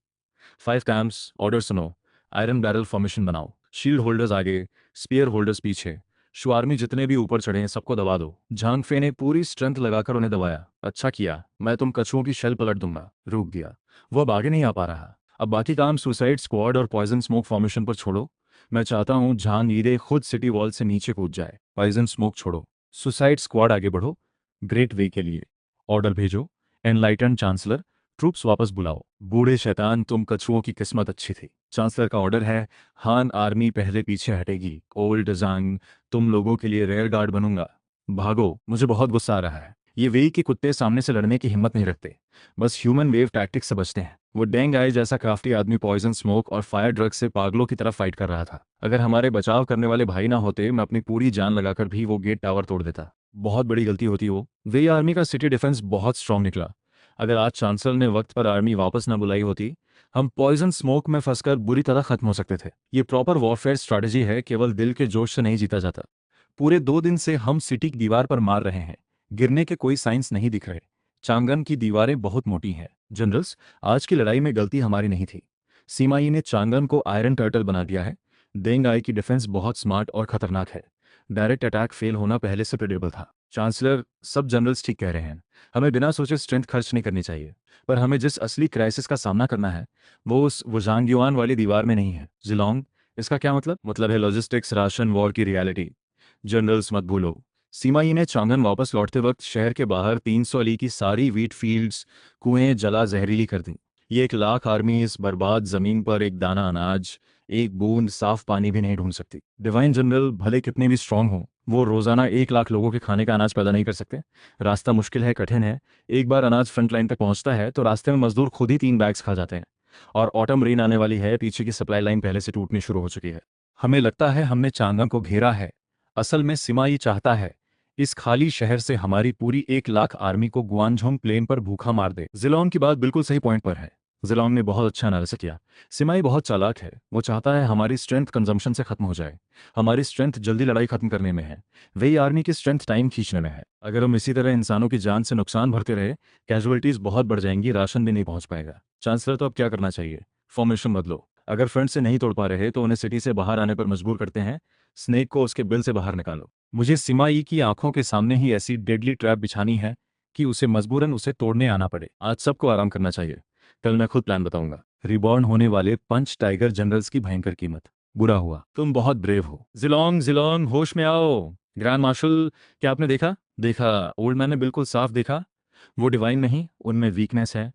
5 कैंप्स, ऑर्डर सुनो, आयरन बैरल फॉर्मेशन बनाओ, शील्ड होल्डर्स आगे, स्पीयर होल्डर्स पीछे। शु आर्मी जितने भी ऊपर चढ़े हैं सबको दबा दो। झांग फे ने पूरी स्ट्रेंथ लगाकर उन्हें दबाया। अच्छा किया, मैं तुम कछुओं की शेल पलट दूंगा। रोक दिया, वो अब आगे नहीं आ पा रहा। अब बाकी काम सुसाइड स्क्वाड और पॉइजन स्मोक फॉर्मेशन पर छोड़ो। मैं चाहता हूँ झांग ईरे खुद सिटी वॉल से नीचे कूद जाए। पॉइजन स्मोक छोड़ो, सुसाइड स्क्वाड आगे बढ़ो, ग्रेट वे के लिए। ऑर्डर भेजो, एनलाइटन चांसलर, ट्रूप्स वापस बुलाओ। बूढ़े शैतान, तुम कछुओं की किस्मत अच्छी थी। चांसलर का ऑर्डर है, हान आर्मी पहले पीछे हटेगी। ओल्ड जांग, तुम लोगों के लिए रेयर गार्ड बनूंगा। भागो, मुझे बहुत गुस्सा आ रहा है। ये वेई के कुत्ते सामने से लड़ने की हिम्मत नहीं रखते, बस ह्यूमन वेव टैक्टिक्स से बचते हैं। वो डेंग आई जैसा क्राफ्टी आदमी पॉइजन स्मोक और फायर ड्रग से पागलों की तरह फाइट कर रहा था। अगर हमारे बचाव करने वाले भाई ना होते, मैं अपनी पूरी जान लगाकर भी वो गेट टावर तोड़ देता। बहुत बड़ी गलती होती वो। वेई आर्मी का सिटी डिफेंस बहुत स्ट्रांग निकला। अगर आज चांसलर ने वक्त पर आर्मी वापस न बुलाई होती, हम पॉइजन स्मोक में फंसकर बुरी तरह खत्म हो सकते थे। ये प्रॉपर वॉरफेयर स्ट्रैटेजी है, केवल दिल के जोश से नहीं जीता जाता। पूरे 2 दिन से हम सिटी की दीवार पर मार रहे हैं, गिरने के कोई साइंस नहीं दिख रहे। चांगन की दीवारें बहुत मोटी हैं। जनरल्स, आज की लड़ाई में गलती हमारी नहीं थी। सीमाई ने चांगन को आयरन टर्टल बना दिया है। देंग आई की डिफेंस बहुत स्मार्ट और खतरनाक है। डायरेक्ट अटैक फेल होना पहले से प्रेडिक्टेबल था। चांसलर, सब जनरल्स ठीक कह रहे हैं। हमें बिना सोचे स्ट्रेंथ खर्च नहीं करनी चाहिए। पर हमें जिस असली क्राइसिस का सामना करना है वो उस वुजांगयुआन वाली दीवार में नहीं है। जिलोंग, इसका क्या मतलब है लॉजिस्टिक्स, राशन, वॉर की रियलिटी। जनरल्स मत भूलो, सीमाई ने चांगन वापस लौटते वक्त शहर के बाहर 300 अली की सारी वीट फील्ड्स, कुएं जला जहरीली कर दी। ये 1 लाख आर्मी इस बर्बाद जमीन पर एक दाना अनाज, एक बूंद साफ पानी भी नहीं ढूंढ सकती। डिवाइन जनरल भले कितने भी स्ट्रांग हो, वो रोजाना 1 लाख लोगों के खाने का अनाज पैदा नहीं कर सकते। रास्ता मुश्किल है, कठिन है। एक बार अनाज फ्रंट लाइन तक पहुंचता है तो रास्ते में मजदूर खुद ही 3 बैग्स खा जाते हैं। और ऑटम रेन आने वाली है, पीछे की सप्लाई लाइन पहले से टूटनी शुरू हो चुकी है। हमें लगता है हमने चांगन को घेरा है। असल में सिमाई चाहता है इस खाली शहर से हमारी पूरी 1 लाख आर्मी को गुआनझोंग प्लेन पर भूखा मार दे। जिलोंग की बात बिल्कुल सही पॉइंट पर है। जिलोंग ने बहुत अच्छा एनालिसिस किया। सिमाई बहुत चालाक है, वो चाहता है हमारी स्ट्रेंथ कंजम्पशन से खत्म हो जाए। हमारी स्ट्रेंथ जल्दी लड़ाई खत्म करने में है, वही आर्मी की स्ट्रेंथ टाइम खींचने में है। अगर हम इसी तरह इंसानों की जान से नुकसान भरते रहे, कैजुअलिटीज बहुत बढ़ जाएंगी, राशन भी नहीं पहुंच पाएगा। चांसलर, तो अब क्या करना चाहिए? फॉर्मेशन बदलो। अगर फ्रंट से नहीं तोड़ पा रहे तो उन्हें सिटी से बाहर आने पर मजबूर करते हैं। स्नेक को उसके बिल से बाहर निकालो। मुझे सिमाई की आंखों के सामने ही ऐसी डेडली ट्रैप बिछानी है कि उसे मजबूरन उसे तोड़ने आना पड़े। आज सबको आराम करना चाहिए, कल मैं खुद प्लान बताऊंगा। रिबॉर्न होने वाले 5 टाइगर जनरल्स की भयंकर कीमत। बुरा हुआ, तुम बहुत ब्रेव हो। जिलोंग, जिलोंग, होश में आओ। ग्रैंड मार्शल, क्या आपने देखा? देखा, ओल्ड मैन ने बिल्कुल साफ देखा। वो डिवाइन नहीं, उनमें वीकनेस है।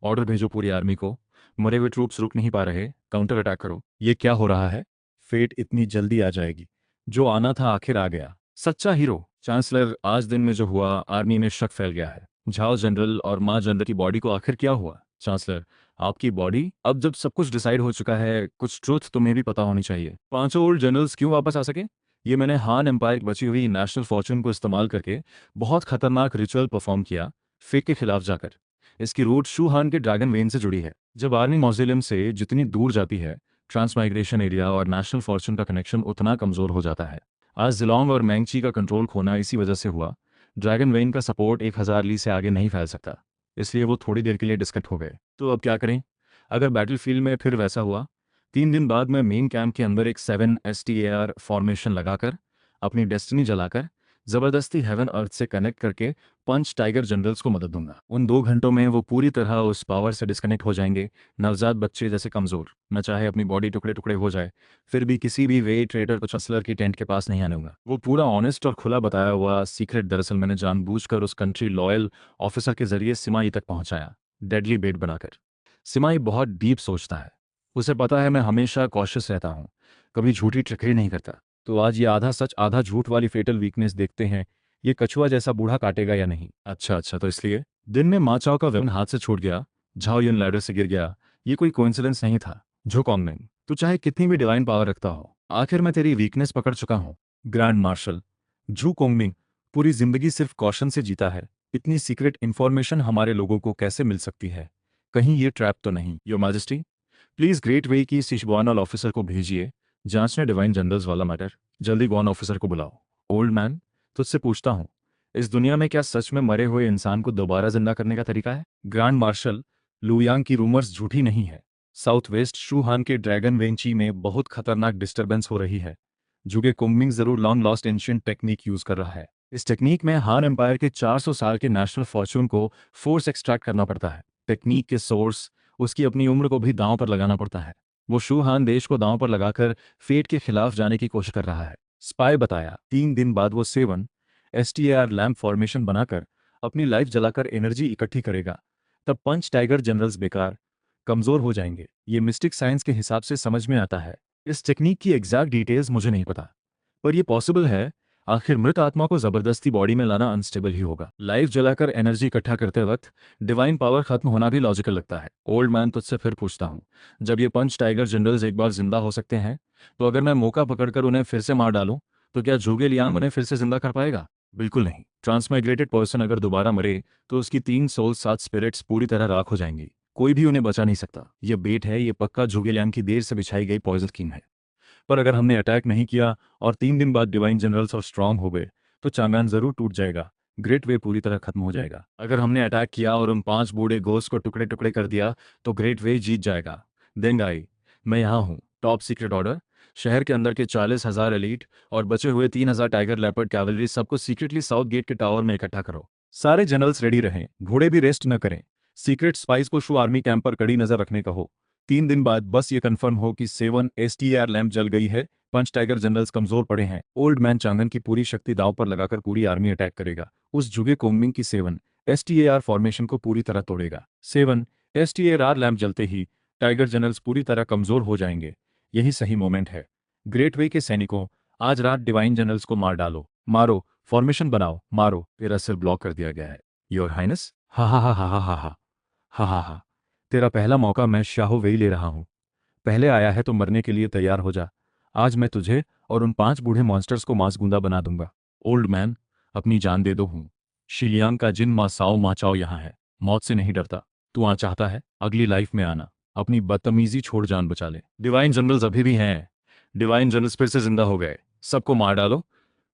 ऑर्डर भेजो पूरी आर्मी को। मरे हुए ट्रूप्स रुक नहीं पा रहे, काउंटर अटैक करो। ये क्या हो रहा है? फेट इतनी जल्दी आ जाएगी। जो आना था आखिर आ गया। सच्चा हीरो। चांसलर, आज दिन में जो हुआ, आर्मी में शक फैल गया है। झाओ जनरल और माँ जनरल की बॉडी को आखिर क्या हुआ? चांसलर, आपकी बॉडी? अब जब सब कुछ डिसाइड हो चुका है, कुछ ट्रूथ तुम्हें भी पता होनी चाहिए। 5 ओल्ड जनरल्स क्यों वापस आ सके? ये मैंने हान एम्पायर की बची हुई नेशनल फॉर्चून को इस्तेमाल करके बहुत खतरनाक रिचुअल परफॉर्म किया, फेक के खिलाफ जाकर। इसकी रूट शू हान के ड्रैगन वेन से जुड़ी है। जब आर्मी मॉजिलियम से जितनी दूर जाती है, ट्रांसमाइग्रेशन एरिया और नेशनल फॉर्चून का कनेक्शन उतना कमजोर हो जाता है। आज जिलोंग और मैंगची का कंट्रोल खोना इसी वजह से हुआ। ड्रैगन वेन का सपोर्ट 1000 ली से आगे नहीं फैल सकता, इसलिए वो थोड़ी देर के लिए डिस्कनेक्ट हो गए। तो अब क्या करें? अगर बैटलफील्ड में फिर वैसा हुआ, 3 दिन बाद मैं मेन कैंप के अंदर एक 7 STAR फॉर्मेशन लगाकर, अपनी डेस्टिनी जलाकर, जबरदस्ती हेवन अर्थ से कनेक्ट करके 5 टाइगर जनरल्स को मदद दूंगा। उन 2 घंटों में वो पूरी तरह उस पावर से डिस्कनेक्ट हो जाएंगे, नवजात बच्चे जैसे कमजोर। न चाहे अपनी बॉडी टुकड़े टुकड़े हो जाए, फिर भी किसी भी वे ट्रेडर को चांसलर की टेंट के पास नहीं आने दूंगा। वो पूरा ऑनेस्ट और खुला बताया हुआ सीक्रेट दरअसल मैंने जानबूझकर उस कंट्री लॉयल ऑफिसर के जरिए सिमाई तक पहुंचाया, डेडली बेट बनाकर। सिमाई बहुत डीप सोचता है। उसे पता है मैं हमेशा कॉशियस रहता हूँ, कभी झूठी ट्रिकरी नहीं करता। तो आज ये आधा सच आधा झूठ वाली फेटल वीकनेस देखते हैं, ये कछुआ जैसा बूढ़ा काटेगा या नहीं। अच्छा, तो इसलिए दिन में मा चाओ का वेपन हाथ से छूट गया, झाओ युन लैडर से गिर गया, ये कोई कोइंसिडेंस नहीं था। झुकोंग नहीं, तू चाहे कितनी भी डिवाइन पावर रखता हो, आखिर मैं तेरी वीकनेस पकड़ चुका हूँ। ग्रैंड मार्शल जू कोंगमिंग पूरी जिंदगी सिर्फ कॉशन से जीता है। इतनी सीक्रेट इंफॉर्मेशन हमारे लोगों को कैसे मिल सकती है? कहीं ये ट्रैप तो नहीं? Your majesty, please great way की सिशबॉनल ऑफिसर को भेजिए, जांचने डिवाइन जनरल्स वाला मैटर। जल्दी गॉन ऑफिसर को बुलाओ। ओल्ड मैन, तुझसे पूछता हूँ, इस दुनिया में क्या सच में मरे हुए इंसान को दोबारा जिंदा करने का तरीका है? ग्रैंड मार्शल, लुयांग की रूमर्स झूठी नहीं है। साउथ वेस्ट शूहान के ड्रैगन वेंची में बहुत खतरनाक डिस्टरबेंस हो रही है। जुगे कुंगमिंग जरूर long lost ancient technique use कर रहा है। इस टेक्निक में हान एम्पायर के 400 साल के नेशनल फॉर्चून को फोर्स एक्सट्रैक्ट करना पड़ता है। टेक्निक के सोर्स, उसकी अपनी उम्र को भी दांव पर लगाना पड़ता है। वो शूहान देश को दांव पर लगाकर फेट के खिलाफ जाने की कोशिश कर रहा है। स्पाई बताया, 3 दिन बाद वो 7 STAR लैम्प फॉर्मेशन बनाकर अपनी लाइफ जलाकर एनर्जी इकट्ठी करेगा। तब 5 टाइगर जनरल्स बेकार, कमजोर हो जाएंगे। ये मिस्टिक साइंस के हिसाब से समझ में आता है। इस टेक्निक की एग्जैक्ट डिटेल्स मुझे नहीं पता, पर यह पॉसिबल है। आखिर मृत आत्मा को जबरदस्ती बॉडी में लाना अनस्टेबल ही होगा। लाइफ जलाकर एनर्जी इकट्ठा करते वक्त डिवाइन पावर खत्म होना भी लॉजिकल लगता है। ओल्ड मैन, तुझसे फिर पूछता हूँ, जब ये 5 टाइगर जनरल्स एक बार जिंदा हो सकते हैं, तो अगर मैं मौका पकड़कर उन्हें फिर से मार डालूं, तो क्या जूगे लियांग उन्हें फिर से जिंदा कर पाएगा? बिल्कुल नहीं। ट्रांसमाइग्रेटेड पर्सन अगर दोबारा मरे तो उसकी 3 सोल 7 स्पिरिट्स पूरी तरह राख हो जाएंगी। कोई भी उन्हें बचा नहीं सकता। ये बेट है, ये पक्का जूगे लियांग की देर से बिछाई गई पॉइजन स्कीम है। पर अगर हमने अटैक नहीं किया और 3 दिन बाद डिवाइन जनरल्स और स्ट्रांग हो गए, तो चांगान जरूर टूट जाएगा, ग्रेट वे पूरी तरह खत्म हो जाएगा। अगर हमने अटैक किया और उन 5 बूढ़े घोस्ट को टुकड़े टुकड़े कर दिया, तो ग्रेट वे जीत जाएगा। देंगाई, मैं यहाँ हूँ। टॉप सीक्रेट ऑर्डर, शहर के अंदर के 40,000 एलीट और बचे हुए 3,000 टाइगर लेपर्ड कैवलरी सबको सीक्रेटली साउथ गेट के टावर में इकट्ठा करो। सारे जनरल्स रेडी रहें, घोड़े भी रेस्ट न करें। सीक्रेट स्पाइस को शू आर्मी कैंप पर कड़ी नजर रखने कहो। 3 दिन बाद बस ये कंफर्म हो कि 7 STAR लैंप जल गई है, 5 टाइगर जनरल्स कमजोर पड़े हैं, ओल्ड मैन चांगन की पूरी शक्ति दांव पर लगाकर पूरी आर्मी अटैक करेगा। उस जुगे कोमिंग की 7 STAR फॉर्मेशन को पूरी तरह तोड़ेगा। 7 STAR लैंप जलते ही टाइगर जनरल्स पूरी तरह कमजोर हो जाएंगे। यही सही मोमेंट है। ग्रेट वे के सैनिकों, आज रात डिवाइन जनरल्स को मार डालो। मारो, फॉर्मेशन बनाओ, मारो। तेरा सिर ब्लॉक कर दिया गया है, योर हाइनेस। हा हा हा हा हा हा हा हा हा हा। तेरा पहला मौका मैं शाहो वेई ले रहा हूं। पहले आया है तो मरने के लिए तैयार हो जा। आज मैं तुझे और उन 5 बूढ़े मॉन्स्टर्स को मांस गूंदा बना दूंगा। ओल्ड मैन, अपनी जान दे दो हूं। शिलियांग का जिन मासाओ माचाओ यहाँ है, मौत से नहीं डरता। तू आ चाहता है अगली लाइफ में आना, अपनी बदतमीजी छोड़ जान बचा ले। डिवाइन जनरल्स अभी भी हैं। डिवाइन जनरल्स फिर से जिंदा हो गए, सबको मार डालो।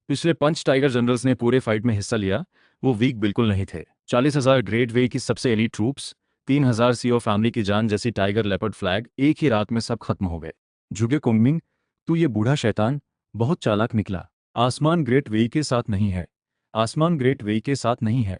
पिछले 5 टाइगर जनरल्स ने पूरे फाइट में हिस्सा लिया, वो वीक बिल्कुल नहीं थे। 40,000 ग्रेट वे की सबसे एलीट ट्रूप्स, 3,000 सीओ फैमिली की जान जैसी टाइगर लेपर्ड फ्लैग, एक ही रात में सब खत्म हो गए। जुगे कुंगमिंग, तू ये बूढ़ा शैतान बहुत चालाक निकला। आसमान ग्रेट वे के साथ नहीं है। आसमान ग्रेट वे के साथ नहीं है।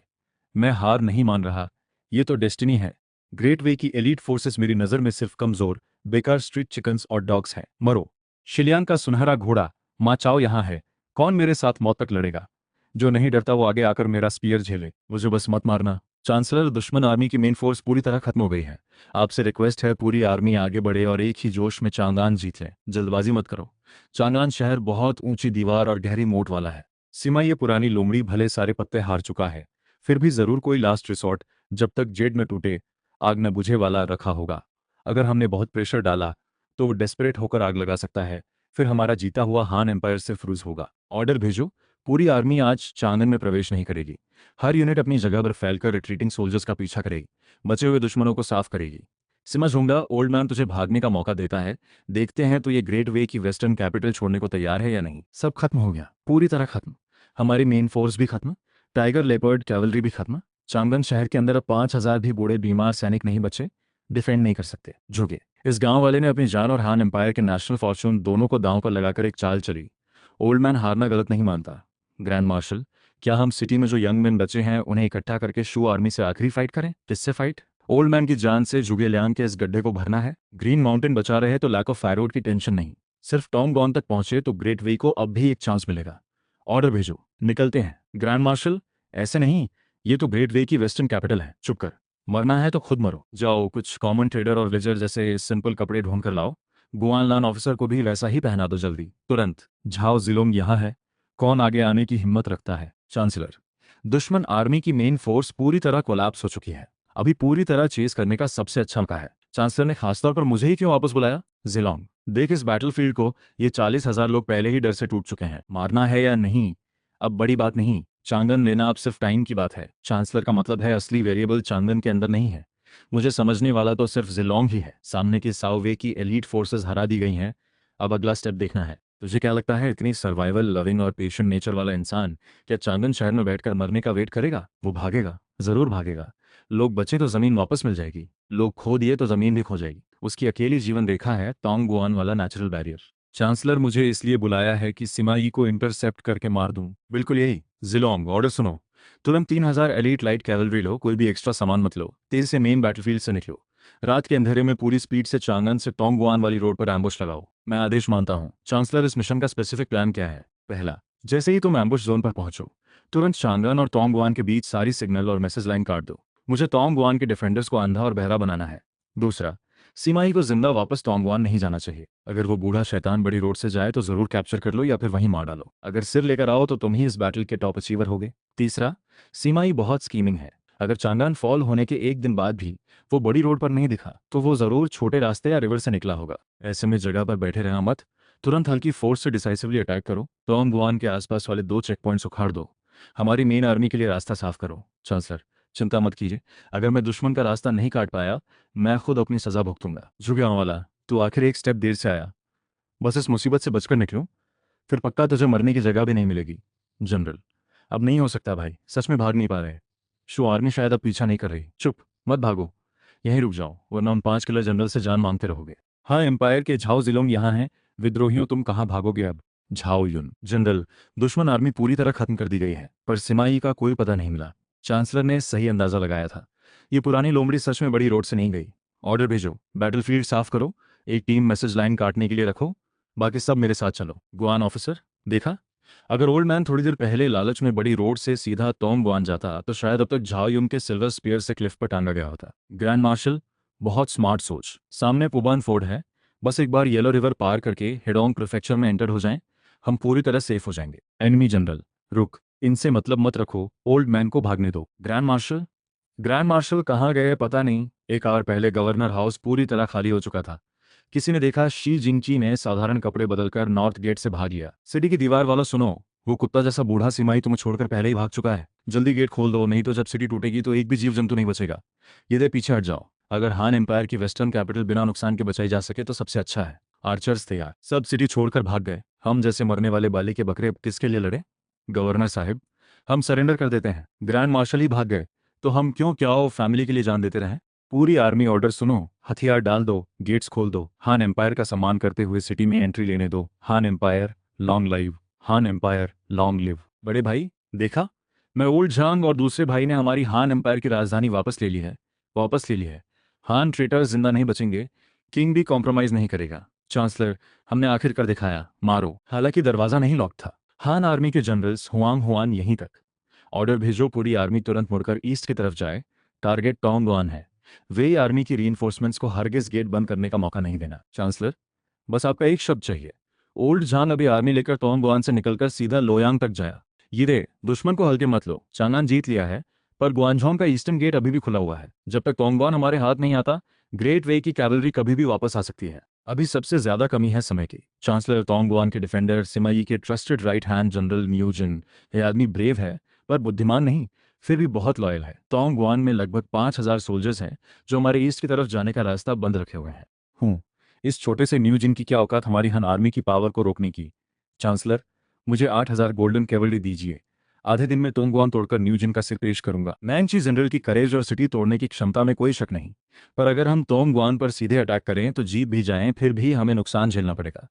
मैं हार नहीं मान रहा, ये तो डेस्टिनी है। ग्रेट वे की एलीट फोर्सेस मेरी नज़र में सिर्फ कमजोर बेकार स्ट्रीट चिकन्स और डॉग्स हैं। मरो। शिलियांग का सुनहरा घोड़ा मा चाओ यहाँ है। कौन मेरे साथ मौत तक लड़ेगा? जो नहीं डरता वो आगे आकर मेरा स्पीयर झेले, मुझे बस मत मारना। चांसलर, दुश्मन आर्मी की मेन फोर्स पूरी तरह खत्म हो गई है। आपसे रिक्वेस्ट है पूरी आर्मी आगे बढ़े और एक ही जोश में चांगान जीत ले। जल्दबाजी मत करो। चांगान शहर बहुत ऊंची दीवार और गहरी मोट वाला है। सीमा ये पुरानी लोमड़ी भले सारे पत्ते हार चुका है, फिर भी जरूर कोई लास्ट रिसोर्ट, जब तक जेड में टूटे आग न बुझे वाला रखा होगा। अगर हमने बहुत प्रेशर डाला तो वो डेस्परेट होकर आग लगा सकता है, फिर हमारा जीता हुआ हान एम्पायर से फ्रूज होगा। ऑर्डर भेजो। पूरी आर्मी आज चांगन में प्रवेश नहीं करेगी। हर यूनिट अपनी जगह पर फैलकर रिट्रीटिंग सोल्जर्स का पीछा करेगी, बचे हुए दुश्मनों को साफ करेगी। सिमा झोंगडा, ओल्ड मैन तुझे भागने का मौका देता है। देखते हैं तो ये ग्रेट वे की वेस्टर्न कैपिटल छोड़ने को तैयार है या नहीं। सब खत्म हो गया, पूरी तरह खत्म। हमारी मेन फोर्स भी खत्म, टाइगर लेपर्ड कैवलरी भी खत्म। चांगन शहर के अंदर अब 5,000 भी बूढ़े बीमार सैनिक नहीं बचे, डिफेंड नहीं कर सकते। झुके। इस गांव वाले ने अपनी जान और हान एम्पायर के नेशनल फॉर्चून दोनों को दांव पर लगाकर एक चाल चली। ओल्ड मैन हारना गलत नहीं मानता। ग्रैंड मार्शल, क्या हम सिटी में जो यंग मैन बचे हैं उन्हें इकट्ठा करके शू आर्मी से आखिरी फाइट करें? किससे फाइट? ओल्ड मैन की जान से जुगेलियांग के इस गड्ढे को भरना है। ग्रीन माउंटेन बचा रहे तो लैक ऑफ फायरवुड की टेंशन नहीं। सिर्फ टॉम गॉन तक पहुंचे तो ग्रेट वे को अब भी एक चांस मिलेगा। ऑर्डर भेजो, निकलते हैं। ग्रैंड मार्शल, ऐसे नहीं, ये तो ग्रेट वे की वेस्टर्न कैपिटल है। चुप कर। मरना है तो खुद मरो। जाओ कुछ कॉमन ट्रेडर और विलेजर जैसे सिंपल कपड़े ढूंढ कर लाओ। गुआन लान ऑफिसर को भी वैसा ही पहना दो जल्दी, तुरंत। झाओ जिलोंग यहाँ है। कौन आगे आने की हिम्मत रखता है? चांसलर, दुश्मन आर्मी की मेन फोर्स पूरी तरह कोलैप्स हो चुकी है। अभी पूरी तरह चेस करने का सबसे अच्छा मौका है। चांसलर ने खासतौर पर मुझे ही क्यों वापस बुलाया? जिलोंग, देख इस बैटलफील्ड को, ये 40,000 लोग पहले ही डर से टूट चुके हैं। मारना है या नहीं अब बड़ी बात नहीं, चांगन लेना अब सिर्फ टाइम की बात है। चांसलर का मतलब है असली वेरिएबल चांगन के अंदर नहीं है। मुझे समझने वाला तो सिर्फ जिलोंग ही है। सामने की साउवे की एलीट फोर्सेस हरा दी गई हैं, अब अगला स्टेप देखना है। तुझे क्या लगता है इतनी सर्वाइवल लविंग और पेशेंट नेचर वाला इंसान क्या चांगन शहर में बैठकर मरने का वेट करेगा? वो भागेगा, जरूर भागेगा। लोग बचे तो जमीन वापस मिल जाएगी, लोग खो दिए तो जमीन भी खो जाएगी। उसकी अकेली जीवन रेखा है तोंग गुआन वाला नेचुरल बैरियर। चांसलर, मुझे इसलिए बुलाया है कि सिमाई को इंटरसेप्ट करके मार दूं। बिल्कुल यही। जिलोंग, ऑर्डर सुनो। तुरंत 3,000 एलीट लाइट कैवलरी लो, कोई भी एक्स्ट्रा सामान मत लो। तेज से मेन बैटलफील्ड से निकलो। रात के अंधेरे में पूरी स्पीड से चांगन से तोंगगुआन वाली रोड पर एम्बुश लगाओ। मैं आदेश मानता हूँ। चांसलर, इस मिशन का स्पेसिफिक प्लान क्या है? पहला, जैसे ही तुम एम्बुश जोन पर पहुंचो तुरंत चांगन और तोंगगुआन के बीच सारी सिग्नल और मैसेज लाइन काट दो। मुझे तोंगगुआन के डिफेंडर्स को अंधा और बहरा बनाना है। दूसरा, सीमाई को जिंदा वापस तोंगगुआन नहीं जाना चाहिए। अगर वो बूढ़ा शैतान बड़ी रोड से जाए तो जरूर कैप्चर कर लो या फिर वहीं मार डालो। अगर सिर लेकर आओ तो तुम ही इस बैटल के टॉप अचीवर होगे। तीसरा, सीमाई बहुत स्कीमिंग है। अगर चांगान फॉल होने के एक दिन बाद भी वो बड़ी रोड पर नहीं दिखा तो वो जरूर छोटे रास्ते या रिवर से निकला होगा। ऐसे में जगह पर बैठे रहना मत, तुरंत हल्की फोर्स से डिसाइसिवली अटैक करो। तोंगगुआन के आसपास वाले 2 चेक पॉइंट्स उखाड़ दो। हमारी मेन आर्मी के लिए रास्ता साफ करो। चांसलर, चिंता मत कीजिए, अगर मैं दुश्मन का रास्ता नहीं काट पाया मैं खुद अपनी सजा भुगतूंगा। झुकेगा वाला, तू आखिर एक स्टेप देर से आया। बस इस मुसीबत से बचकर निकलो, फिर पक्का तुझे मरने की जगह भी नहीं मिलेगी। जनरल, अब नहीं हो सकता भाई, सच में भाग नहीं पा रहे। शो आर्मी शायद अब पीछा नहीं कर रही। चुप, मत भागो, यहीं रुक जाओ वरना उन 5 किलर जनरल से जान मांगते रहोगे। हाँ, एम्पायर के झाओ जिलोंग यहाँ हैं, विद्रोहियों तुम कहाँ भागोगे अब? झाओ युन जनरल, दुश्मन आर्मी पूरी तरह खत्म कर दी गई है, पर सिमाई का कोई पता नहीं मिला। चांसलर ने सही अंदाजा लगाया था। ये पुरानी लोमड़ी सच में बड़ी रोड से नहीं गई। ऑर्डर भेजो, बैटलफील्ड साफ करो, एक टीम मैसेज लाइन काटने के लिए रखो, बाकी सब मेरे साथ चलो। गुआन ऑफिसर, देखा, अगर ओल्ड मैन थोड़ी देर पहले लालच में बड़ी रोड से सीधा तोंग गुआन जाता तो शायद अब तक झाओ युम के सिल्वर स्पीयर से क्लिफ पर टांगा गया होता। ग्रैंड मार्शल, बहुत स्मार्ट सोच। सामने पुबान फोर्ड है, बस एक बार येलो रिवर पार करके हेडोंग प्रीफेक्चर में एंटर हो जाएं, हम पूरी तरह सेफ हो जाएंगे। एनिमी जनरल, रुक, इनसे मतलब मत रखो, ओल्ड मैन को भागने दो। ग्रैंड मार्शल कहाँ गए पता नहीं। एक आवर पहले गवर्नर हाउस पूरी तरह खाली हो चुका था। किसी ने देखा शी जिंगची ने साधारण कपड़े बदलकर नॉर्थ गेट से भाग लिया। सिटी की दीवार वालों सुनो, वो कुत्ता जैसा बूढ़ा सिमाई तुम्हें छोड़कर पहले ही भाग चुका है। जल्दी गेट खोल दो, नहीं तो जब सिटी टूटेगी तो एक भी जीव जंतु नहीं बचेगा। ये दे पीछे हट जाओ। अगर हान एम्पायर की वेस्टर्न कैपिटल बिना नुकसान के बचाई जा सके तो सबसे अच्छा है। आर्चर्स तैयार, सब सिटी छोड़कर भाग गए। हम जैसे मरने वाले बाली के बकरे अब किसके लिए लड़े? गवर्नर साहब, हम सरेंडर कर देते हैं। ग्रैंड मार्शल ही भाग गए तो हम क्यों क्या हो फैमिली के लिए जान देते रहें? पूरी आर्मी ऑर्डर सुनो, हथियार डाल दो, गेट्स खोल दो, हान एम्पायर का सम्मान करते हुए सिटी में एंट्री लेने दो। हान एम्पायर लॉन्ग लाइव, हान एम्पायर लॉन्ग लिव। बड़े भाई, देखा, मैं ओल्ड झांग और दूसरे भाई ने हमारी हान एम्पायर की राजधानी वापस ले ली है। हान ट्रेटर्स जिंदा नहीं बचेंगे, किंग भी कॉम्प्रोमाइज नहीं करेगा। चांसलर, हमने आखिर कर दिखाया, मारो। हालांकि दरवाजा नहीं लॉक था। हान आर्मी के जनरल्स हुआंग हुआन यहीं तक। ऑर्डर भेजो, पूरी आर्मी तुरंत मुड़कर ईस्ट की तरफ जाए। टारगेट टोंगवान है। वे आर्मी की रीइंफोर्समेंट्स को हरगिज गेट बंद करने का मौका नहीं देना। चांसलर, बस आपका एक शब्द चाहिए। ओल्ड जान अभी आर्मी लेकर टोंगवान से निकलकर सीधा लोयांग तक जाया। ये रे, दुश्मन को हल्के मत लो, चांगान जीत लिया है, पर गुआनझोंग का ईस्टर्न गेट अभी भी खुला हुआ है। जब तक टोंगवान हमारे हाथ नहीं आता, ग्रेट वे की कैवलरी कभी भी वापस आ सकती है। अभी सबसे ज्यादा कमी है समय की। चांसलर, टोंगवान के डिफेंडर सिमाई के ट्रस्टेड राइट हैंड जनरल म्यूजिन, ये आदमी ब्रेव है पर बुद्धिमान नहीं, फिर भी बहुत लॉयल है। टोंगवान में लगभग 5,000 सोल्जर्स हैं जो हमारे ईस्ट की तरफ जाने का रास्ता बंद रखे हुए हैं। इस छोटे से न्यूजिन की क्या औकात हमारी हन आर्मी की पावर को रोकने की? चांसलर, मुझे 8,000 गोल्डन कैवलरी दीजिए। आधे दिन में तोंगवान तोड़कर न्यूजिन का सिर पेश करूंगा। मैंची जनरल की करेज और सिटी तोड़ने की क्षमता में कोई शक नहीं, पर अगर हम तोंगवान पर सीधे अटैक करें तो जीत भी जाएं, फिर भी हमें नुकसान झेलना पड़ेगा।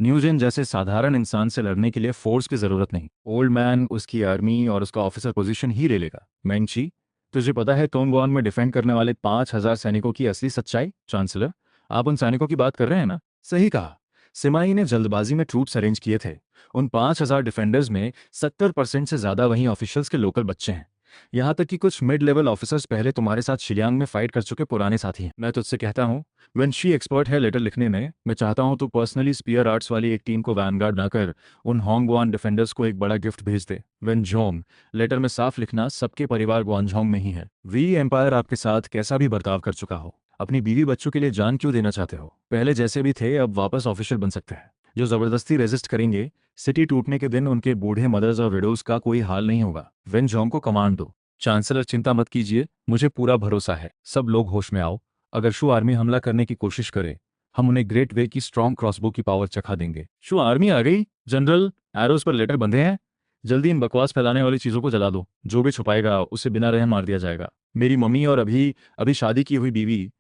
न्यूजिन जैसे साधारण इंसान से लड़ने के लिए फोर्स की जरूरत नहीं, ओल्ड मैन उसकी आर्मी और उसका ऑफिसर पोजीशन ही ले लेगा। मैंची, तुझे पता है तोंगवान में डिफेंड करने वाले 5,000 सैनिकों की असली सच्चाई? चांसलर, आप उन सैनिकों की बात कर रहे हैं ना? सही कहा, सिमाई ने जल्दबाजी में ट्रूप्स अरेंज किए थे। उन 5,000 डिफेंडर्स में 70% से ज्यादा वहीं ऑफिशियल्स के लोकल बच्चे हैं। यहाँ तक कि कुछ मिड लेवल ऑफिसर्स पहले तुम्हारे साथ शिलियांग में फाइट कर चुके पुराने साथी हैं। मैं तुझसे कहता हूँ, वेंशी एक्सपर्ट है लेटर लिखने में। मैं चाहता हूँ तू पर्सनली स्पीयर आर्ट्स वाली एक टीम को वैनगार्ड ना कर, उन होंगवान डिफेंडर्स को एक बड़ा गिफ्ट भेज दे। वेनझोंग, लेटर में साफ लिखना सबके परिवार ग्वानझोंग में ही है। वी एम्पायर आपके साथ कैसा भी बर्ताव कर चुका हो, अपनी बीवी बच्चों के लिए जान क्यों देना चाहते हो? पहले जैसे भी थे अब वापस ऑफिशियल बन सकते हैं। जो जबरदस्ती रेजिस्ट करेंगे, सिटी टूटने के दिन उनके बूढ़े मदर्स और विडोज का कोई हाल नहीं होगा। वेनझोंग को कमांड दो। चांसलर, चिंता मत कीजिए, मुझे पूरा भरोसा है। सब लोग होश में आओ। अगर शू आर्मी हमला करने की कोशिश करे, हम उन्हें ग्रेट वे की स्ट्रॉन्ग क्रॉसबो की पावर चखा देंगे। शू आर्मी आ गई? जनरल, एरोस पर लेटर बंधे हैं। जल्दी इन बकवास फैलाने वाली चीजों को जला दो। जो भी छुपाएगा उसे बिना रहम मार दिया जाएगा। मेरी मम्मी और अभी अभी शादी की हुई बीवी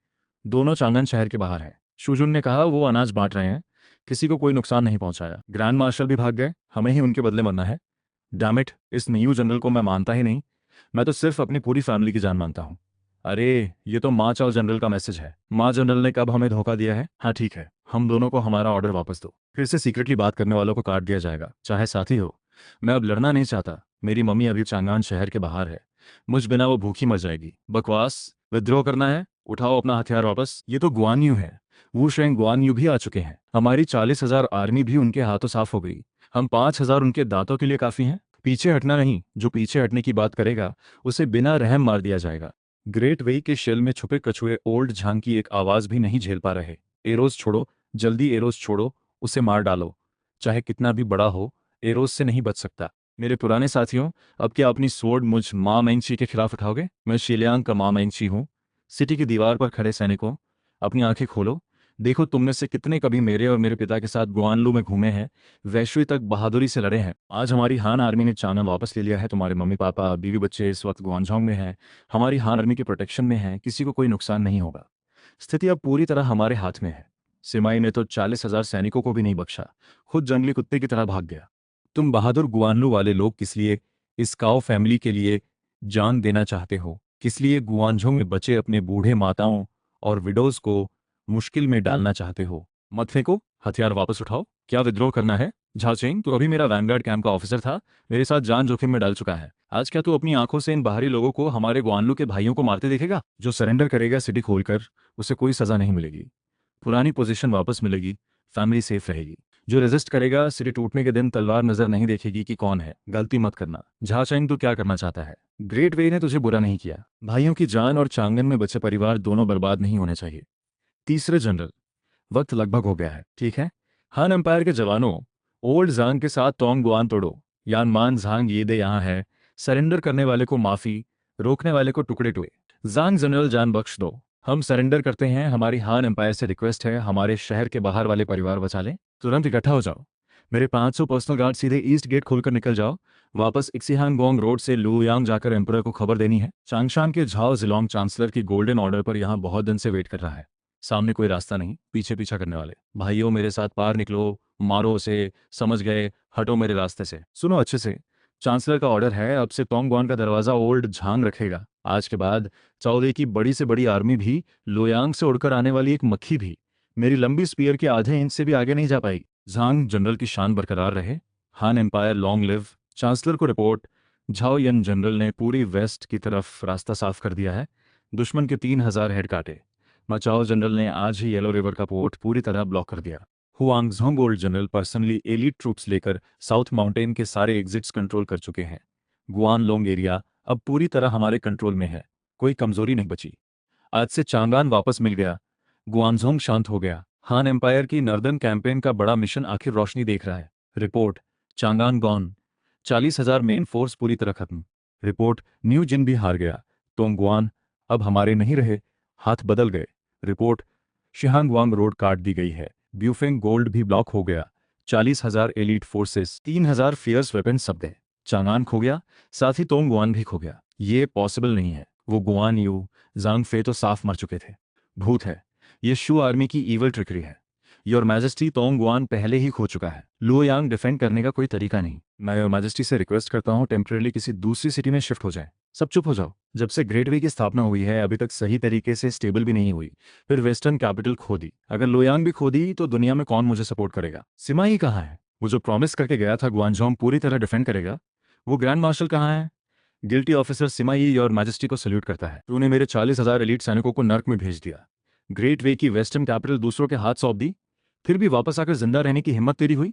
दोनों चांगन शहर के बाहर हैं। शुजुन ने कहा वो अनाज बांट रहे हैं, किसी को कोई नुकसान नहीं पहुंचाया। ग्रैंड मार्शल भी भाग गए, हमें ही उनके बदले मरना है। डैमिट, इस न्यू जनरल को मैं मानता ही नहीं। मैं तो सिर्फ अपनी पूरी फैमिली की जान मानता हूँ। अरे, ये तो माँ चाओ जनरल का मैसेज है। माँ जनरल ने कब हमें धोखा दिया है? हाँ ठीक है, हम दोनों को हमारा ऑर्डर वापस दो। फिर से सीक्रेटली बात करने वालों को काट दिया जाएगा, चाहे साथी हो। मैं अब लड़ना नहीं चाहता। मेरी मम्मी अभी चांगान शहर के बाहर है, मुझ बिना वो भूखी मर जाएगी। बकवास, विद्रोह करना है? उठाओ अपना हथियार वापस। ये तो गुआन यू है। वू शेंग गुआन यू भी आ चुके हैं। हमारी 40,000 आर्मी भी उनके हाथों साफ हो गई। हम 5,000 उनके दांतों के लिए काफी हैं। पीछे हटना नहीं, जो पीछे हटने की बात करेगा उसे बिना रहम मार दिया जाएगा। ग्रेट वे के शेल में छुपे कछुए ओल्ड झांग की एक आवाज भी नहीं झेल पा रहे। एरोस छोड़ो, जल्दी एरोस छोड़ो, उसे मार डालो। चाहे कितना भी बड़ा हो, एरोस से नहीं बच सकता। मेरे पुराने साथियों, अब क्या अपनी स्वॉर्ड मुझ माँ मैंची के खिलाफ उठाओगे? मैं शिलियांग का माँ मैंची हूँ। सिटी की दीवार पर खड़े सैनिकों, अपनी आंखें खोलो। देखो, तुम में से कितने कभी मेरे और मेरे पिता के साथ गुआनलू में घूमे हैं, वैश्वी तक बहादुरी से लड़े हैं। आज हमारी हान आर्मी ने चांगन वापस ले लिया है। तुम्हारे मम्मी पापा बीवी बच्चे इस वक्त गुआनझोंग में हैं, हमारी हान आर्मी के प्रोटेक्शन में हैं, किसी को कोई नुकसान नहीं होगा। स्थिति अब पूरी तरह हमारे हाथ में है। सिमाई ने तो 40,000 सैनिकों को भी नहीं बख्शा, खुद जंगली कुत्ते की तरह भाग गया। तुम बहादुर गुआनलू वाले लोग किस लिए इस काओ फैमिली के लिए जान देना चाहते हो? किस लिए गुआनझों में बचे अपने बूढ़े माताओं और विडोज को मुश्किल में डालना चाहते हो? मत फेंको, हथियार वापस उठाओ। क्या विद्रोह करना है? झाचेंग, तू अभी मेरा वैनगार्ड कैंप का ऑफिसर था, मेरे साथ जान जोखिम में डाल चुका है। आज क्या तू अपनी आंखों से इन बाहरी लोगों को हमारे गुआनलू के भाइयों को मारते देखेगा? जो सरेंडर करेगा सिटी खोलकर, उसे कोई सजा नहीं मिलेगी, पुरानी पोजीशन वापस मिलेगी, फैमिली सेफ रहेगी। जो रेजिस्ट करेगा, सिटी टूटने के दिन तलवार नजर नहीं देखेगी कि कौन है। गलती मत करना। झाचेंग, तू क्या करना चाहता है? ग्रेट वे ने तुझे बुरा नहीं किया, भाइयों की जान और चांगन में बचे परिवार दोनों बर्बाद नहीं होने चाहिए। तीसरे जनरल, वक्त लगभग हो गया है, ठीक है? हान एम्पायर के जवानों, ओल्ड जांग के साथ तोंग गुआन तोड़ो। यान मान झांग ये दे यहाँ है, सरेंडर करने वाले को माफी, रोकने वाले को टुकड़े टुए। जांग जनरल, जान बख्श दो, हम सरेंडर करते हैं। हमारी हान एम्पायर से रिक्वेस्ट है, हमारे शहर के बाहर वाले परिवार बचा लें। तुरंत इकट्ठा हो जाओ, मेरे 500 पर्सनल गार्ड सीधे ईस्ट गेट खोलकर निकल जाओ। वापस इक्सिहांगोंग रोड से लुयांग जाकर एम्परर को खबर देनी है। चांगशान के झाओ जिलोंग चांसलर की गोल्डन ऑर्डर पर यहाँ बहुत दिन से वेट कर रहा है। सामने कोई रास्ता नहीं, पीछे पीछा करने वाले। भाइयों, मेरे साथ पार निकलो, मारो उसे, समझ गए? हटो मेरे रास्ते से। सुनो अच्छे से, चांसलर का ऑर्डर है, अब से तोंगगुआन का दरवाजा ओल्ड झांग रखेगा। आज के बाद चौदह की बड़ी से बड़ी आर्मी भी, लोयांग से उड़कर आने वाली एक मक्खी भी, मेरी लंबी स्पीयर के आधे इंच से भी आगे नहीं जा पाई। झांग जनरल की शान बरकरार रहे। हान एम्पायर लॉन्ग लिव। चांसलर को रिपोर्ट, झाओ यन जनरल ने पूरी वेस्ट की तरफ रास्ता साफ कर दिया है। दुश्मन के 3,000 हेड काटे। माचाओ जनरल ने आज ही येलो रिवर का पोर्ट पूरी तरह ब्लॉक कर दिया। Huang Zhong old general personally elite troops लेकर साउथ माउंटेन के सारे एग्जिट्स कंट्रोल कर चुके हैं। गुआन लोंग एरिया अब पूरी तरह हमारे कंट्रोल में है, कोई कमजोरी नहीं बची। आज से चांगान वापस मिल गया, गुआनझोंग शांत हो गया। हान एम्पायर की नर्दर्न कैंपेन का बड़ा मिशन आखिर रोशनी देख रहा है। रिपोर्ट, चांगान गॉन, 40,000 मेन फोर्स पूरी तरह खत्म। रिपोर्ट, न्यू जिन भी हार गया। तोंगगुआन अब हमारे नहीं रहे, हाथ बदल गए। रिपोर्ट, शिहांगवांग रोड काट दी गई है। ब्यूफेंग गोल्ड भी ब्लॉक हो गया। 40,000 एलीट फोर्सेस, 3,000 फियर्स वेपन सब दे। चांगान खो गया, साथ ही तोंगगुआन भी खो गया। ये पॉसिबल नहीं है। वो गुआन यू, जांग फे तो साफ मर चुके थे। भूत है, ये शू आर्मी की ईवल ट्रिकरी है। योर मैजेस्टी, तोंगगुआन पहले ही खो चुका है। लुओयांग डिफेंड करने का कोई तरीका नहीं। मैं योर मैजेस्टी से रिक्वेस्ट करता हूँ टेम्परेली किसी दूसरी सिटी में शिफ्ट हो जाए। सब चुप हो जाओ। जब से ग्रेट वे की स्थापना हुई है अभी तक सही तरीके से स्टेबल भी नहीं हुई, फिर वेस्टर्न कैपिटल खो दी। अगर लुयांग भी खो दी तो दुनिया में कौन मुझे सपोर्ट करेगा? सिमाई कहाँ है? वो जो प्रॉमिस करके गया था गुआनझोंग पूरी तरह डिफेंड करेगा। वो ग्रैंड मार्शल कहाँ है? Guilty officer Simai your majesty को सल्यूट करता है। तूने मेरे 40,000 एलीट सैनिकों को नर्क में भेज दिया, ग्रेट वे की वेस्टर्न कैपिटल दूसरों के हाथ सौंप दी, फिर भी वापस आकर जिंदा रहने की हिम्मत तेरी हुई।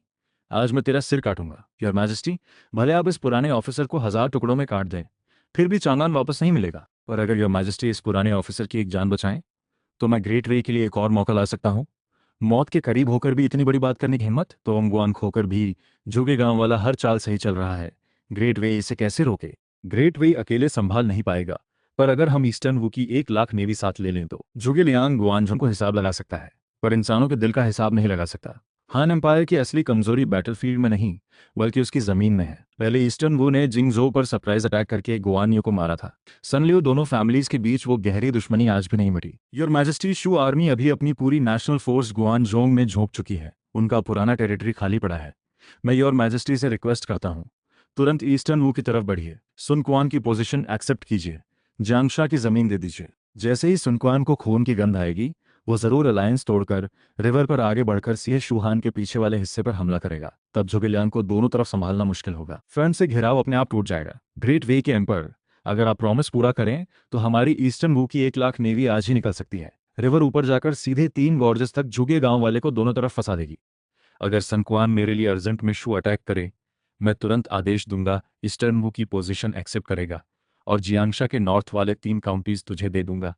आज मैं तेरा सिर काटूंगा योर मैजेस्टी। भले आप इस पुराने ऑफिसर को 1,000 टुकड़ों में काट दें, फिर भी चांगान वापस नहीं मिलेगा। पर अगर योर मैजेस्टी इस पुराने ऑफिसर की एक जान बचाएं, तो मैं ग्रेट वे के लिए एक और मौका ला सकता हूँ। मौत के करीब होकर भी इतनी बड़ी बात करने की हिम्मत? तो तोंगगुआन खोकर भी झुगे गांव वाला हर चाल सही चल रहा है। ग्रेट वे इसे कैसे रोके? ग्रेट वे अकेले संभाल नहीं पाएगा, पर अगर हम ईस्टर्न वू की 1,00,000 नेवी साथ ले लें तो झुगे लियांग गुआनझोंग को हिसाब लगा सकता है, पर इंसानों के दिल का हिसाब नहीं लगा सकता। हान एम्पायर की असली कमजोरी बैटलफील्ड में नहीं, बल्कि उसकी जमीन में है। पहले ईस्टर्न वू ने जिंगजो पर सरप्राइज अटैक करके गुआनयू को मारा था। सनलियो दोनों फैमिलीज के बीच वो गहरी दुश्मनी आज भी नहीं मिटी। योर मैजेस्टी, शू आर्मी अभी अपनी पूरी नेशनल फोर्स गुआनझोंग में झोंक चुकी है। उनका पुराना टेरिटरी खाली पड़ा है। मैं योर मैजेस्टी से रिक्वेस्ट करता हूँ, तुरंत ईस्टर्न वू की तरफ बढ़िए। सुनक्वान की पोजीशन एक्सेप्ट कीजिए, जांगशा की जमीन दे दीजिए। जैसे ही सुनक्वान को खून की गंध आएगी, वो जरूर अलायंस तोड़कर रिवर पर आगे बढ़कर सीहे शूहान के पीछे वाले हिस्से पर हमला करेगा। तब झुगेलियांग को दोनों तरफ संभालना मुश्किल होगा। फ्रंट से घिराव अपने आप टूट जाएगा। ग्रेट वे के एम्पर, अगर आप प्रॉमिस पूरा करें तो हमारी ईस्टर्न वू की 1,00,000 नेवी आज ही निकल सकती है। रिवर ऊपर जाकर सीधे 3 गॉर्जेस तक झुगे गांव वाले को दोनों तरफ फंसा देगी। अगर सनक्वान मेरे लिए अर्जेंट में शू अटैक करे, मैं तुरंत आदेश दूंगा, ईस्टर्न वू की पोजीशन एक्सेप्ट करेगा और जियांगशा के नॉर्थ वाले 3 काउंटीज तुझे दे दूंगा।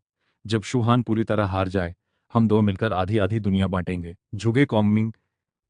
जब शूहान पूरी तरह हार जाए, हम दो मिलकर आधी आधी दुनिया बांटेंगे। झुगे कॉमिंग,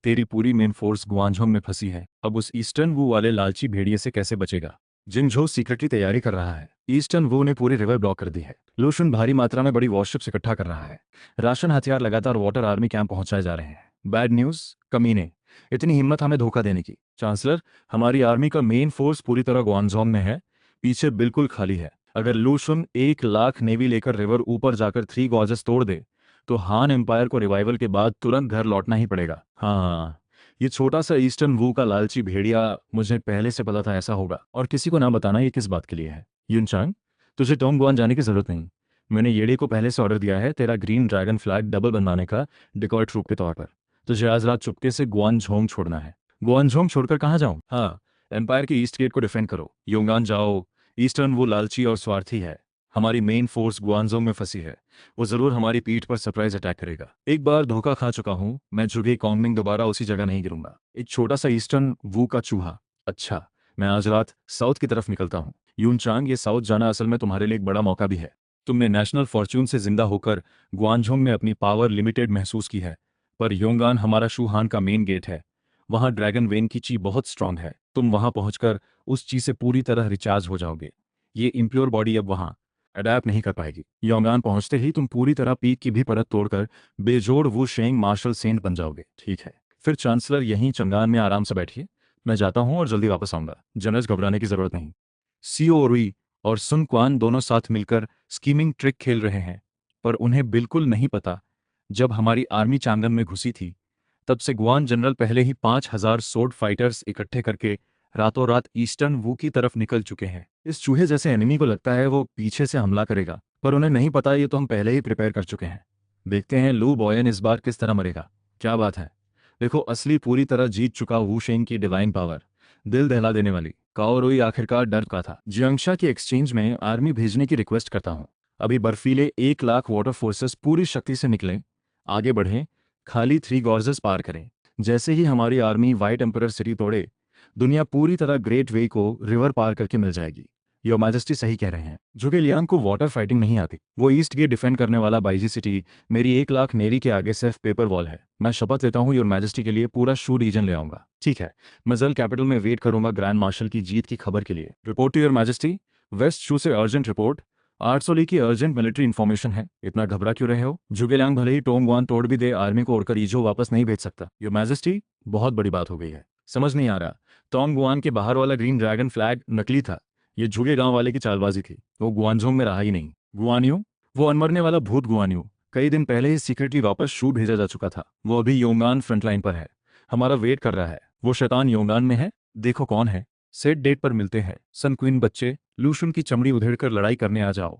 तेरी पूरी मेन फोर्स गुआनझोंग में फंसी है। अब उस ईस्टर्न वू वाले लालची भेड़िए से कैसे बचेगा? जिनझो सीक्रेटली तैयारी कर रहा है। ईस्टर्न वू ने पूरी रिवर ब्लॉक कर दी है। लूशन भारी मात्रा में बड़ी वॉरशिप्स इकट्ठा कर रहा है। राशन हथियार लगातार वाटर आर्मी कैंप पहुंचाए जा रहे हैं। बैड न्यूज, कमीने, इतनी हिम्मत हमें धोखा देने की। चांसलर, हमारी आर्मी का मेन फोर्स पूरी तरह गुआनझोंग में है, पीछे बिल्कुल खाली है। अगर लूशन 1,00,000 नेवी लेकर रिवर ऊपर जाकर 3 गॉर्जेस तोड़ दे, तो हान एम्पायर को रिवाइवल के बाद तुरंत घर लौटना ही पड़ेगा। हाँ, ये छोटा सा ईस्टर्न वू का लालची भेड़िया, मुझे पहले से पता था ऐसा होगा। और किसी को ना बताना ये किस बात के लिए है। युनचांग, तुझे टोंगगुआन जाने की जरूरत नहीं। मैंने येडे को पहले से ऑर्डर दिया है तेरा ग्रीन ड्रैगन फ्लैग डबल बनवाने का, डिकॉय ट्रूप के तौर पर। तुझे आज रात चुपके से गुआनझोंग छोड़ना है। गुआनझोंग छोड़कर कहाँ जाऊँ? हाँ, एम्पायर के ईस्ट गेट को डिफेंड करो। योंगान जाओ। ईस्टर्न वो लालची और स्वार्थी है। हमारी मेन फोर्स गुआनजोंग में फंसी है। वो जरूर हमारी पीठ पर सरप्राइज अटैक करेगा। एक बार धोखा खा चुका हूँ मैं, जुगे कॉन्गमिंग दोबारा उसी जगह नहीं गिरूंगा। एक छोटा सा ईस्टर्न वू का चूहा। अच्छा, मैं आज रात साउथ की तरफ निकलता हूँ। यूनचांग, ये साउथ जाना असल में तुम्हारे लिए एक बड़ा मौका भी है। तुमने नेशनल फॉर्च्यून से जिंदा होकर गुआनझोंग में अपनी पावर लिमिटेड महसूस की है, पर योंगान हमारा शूहान का मेन गेट है। वहां ड्रैगन वेन की ची बहुत स्ट्रांग है। तुम वहां पहुंचकर उस ची से पूरी तरह रिचार्ज हो जाओगे। ये इम्प्योर बॉडी अब वहां अडैप्ट नहीं कर पाएगी। योंगान पहुंचते ही तुम पूरी तरह पीक की भी परत तोड़कर बेजोड़ वो शेंग मार्शल सेंट बन जाओगे। ठीक है, फिर चांसलर यहीं चंगान में आराम से बैठिए। मैं जाता हूं और जल्दी वापस आऊंगा। जनरल, घबराने की जरूरत नहीं। सीओ ओरुई और सुन क्वान दोनों साथ मिलकर स्कीमिंग ट्रिक खेल रहे हैं, पर उन्हें बिल्कुल नहीं पता जब हमारी आर्मी चांगन में घुसी थी तब से गुआन जनरल पहले ही 5,000 सोर्ड फाइटर्स इकट्ठे करके रातों रात ईस्टर्न वू की तरफ निकल चुके हैं। इस चूहे जैसे एनिमी को लगता है वो पीछे से हमला करेगा, पर उन्हें नहीं पता ये तो हम पहले ही प्रिपेयर कर चुके हैं। देखते हैं लू बॉयन इस बार किस तरह मरेगा। क्या बात है, देखो असली पूरी तरह जीत चुका वू शेंग की डिवाइन पावर, दिल दहला देने वाली। काओरुई आखिरकार डर का था। जियांगशा की एक्सचेंज में आर्मी भेजने की रिक्वेस्ट करता हूँ। अभी बर्फीले 1 लाख वाटर फोर्सेस पूरी शक्ति से निकलें, आगे बढ़ें, खाली 3 गॉर्जेस पार करें। जैसे ही हमारी आर्मी व्हाइट एम्परर सिटी तोड़े, दुनिया पूरी तरह ग्रेट वे को रिवर पार करके मिल जाएगी। योर मैजेस्टी सही कह रहे हैं। जुगे लियांग को वाटर फाइटिंग नहीं आती। वो ईस्ट गेट डिफेंड करने वाला बाइजी सिटी मेरी 1 लाख नेरी के आगे सिर्फ पेपर वॉल है। मैं शपथ लेता हूँ योर मैजेस्टी के लिए पूरा शू रीजन ले आऊंगा। ठीक है, मैं जल्द कैपिटल में वेट करूंगा ग्रैंड मार्शल की जीत की खबर के लिए। Report to your majesty. West Shu से अर्जेंट रिपोर्ट। 800 ली की अर्जेंट मिलिट्री इन्फॉर्मेशन है। इतना घबरा क्यों रहे हो? जुगेलियांग भले ही टोंगगुआन तोड़ भी दे, आर्मी को उड़कर ईजो वापस नहीं भेज सकता। योर मैजेस्टी, बहुत बड़ी बात हो गई है। समझ नहीं आ रहा। टोंगगुआन के बाहर वाला ग्रीन ड्रैगन फ्लैग नकली था। ये झुगे गांव वाले की चालबाजी थी। वो गुआनझोंग में रहा ही नहीं। गुआनियो, वो अनमरने वाला भूत गुआनियो, कई दिन पहले ही सीक्रेटली वापस शू भेजा जा चुका था। वो अभी योंगान फ्रंटलाइन पर है, हमारा वेट कर रहा है। वो शैतान योंगान में है। देखो कौन है। सेट डेट पर मिलते हैं। सन क्वीन बच्चे, लूशुन की चमड़ी उधेड़कर लड़ाई करने आ जाओ।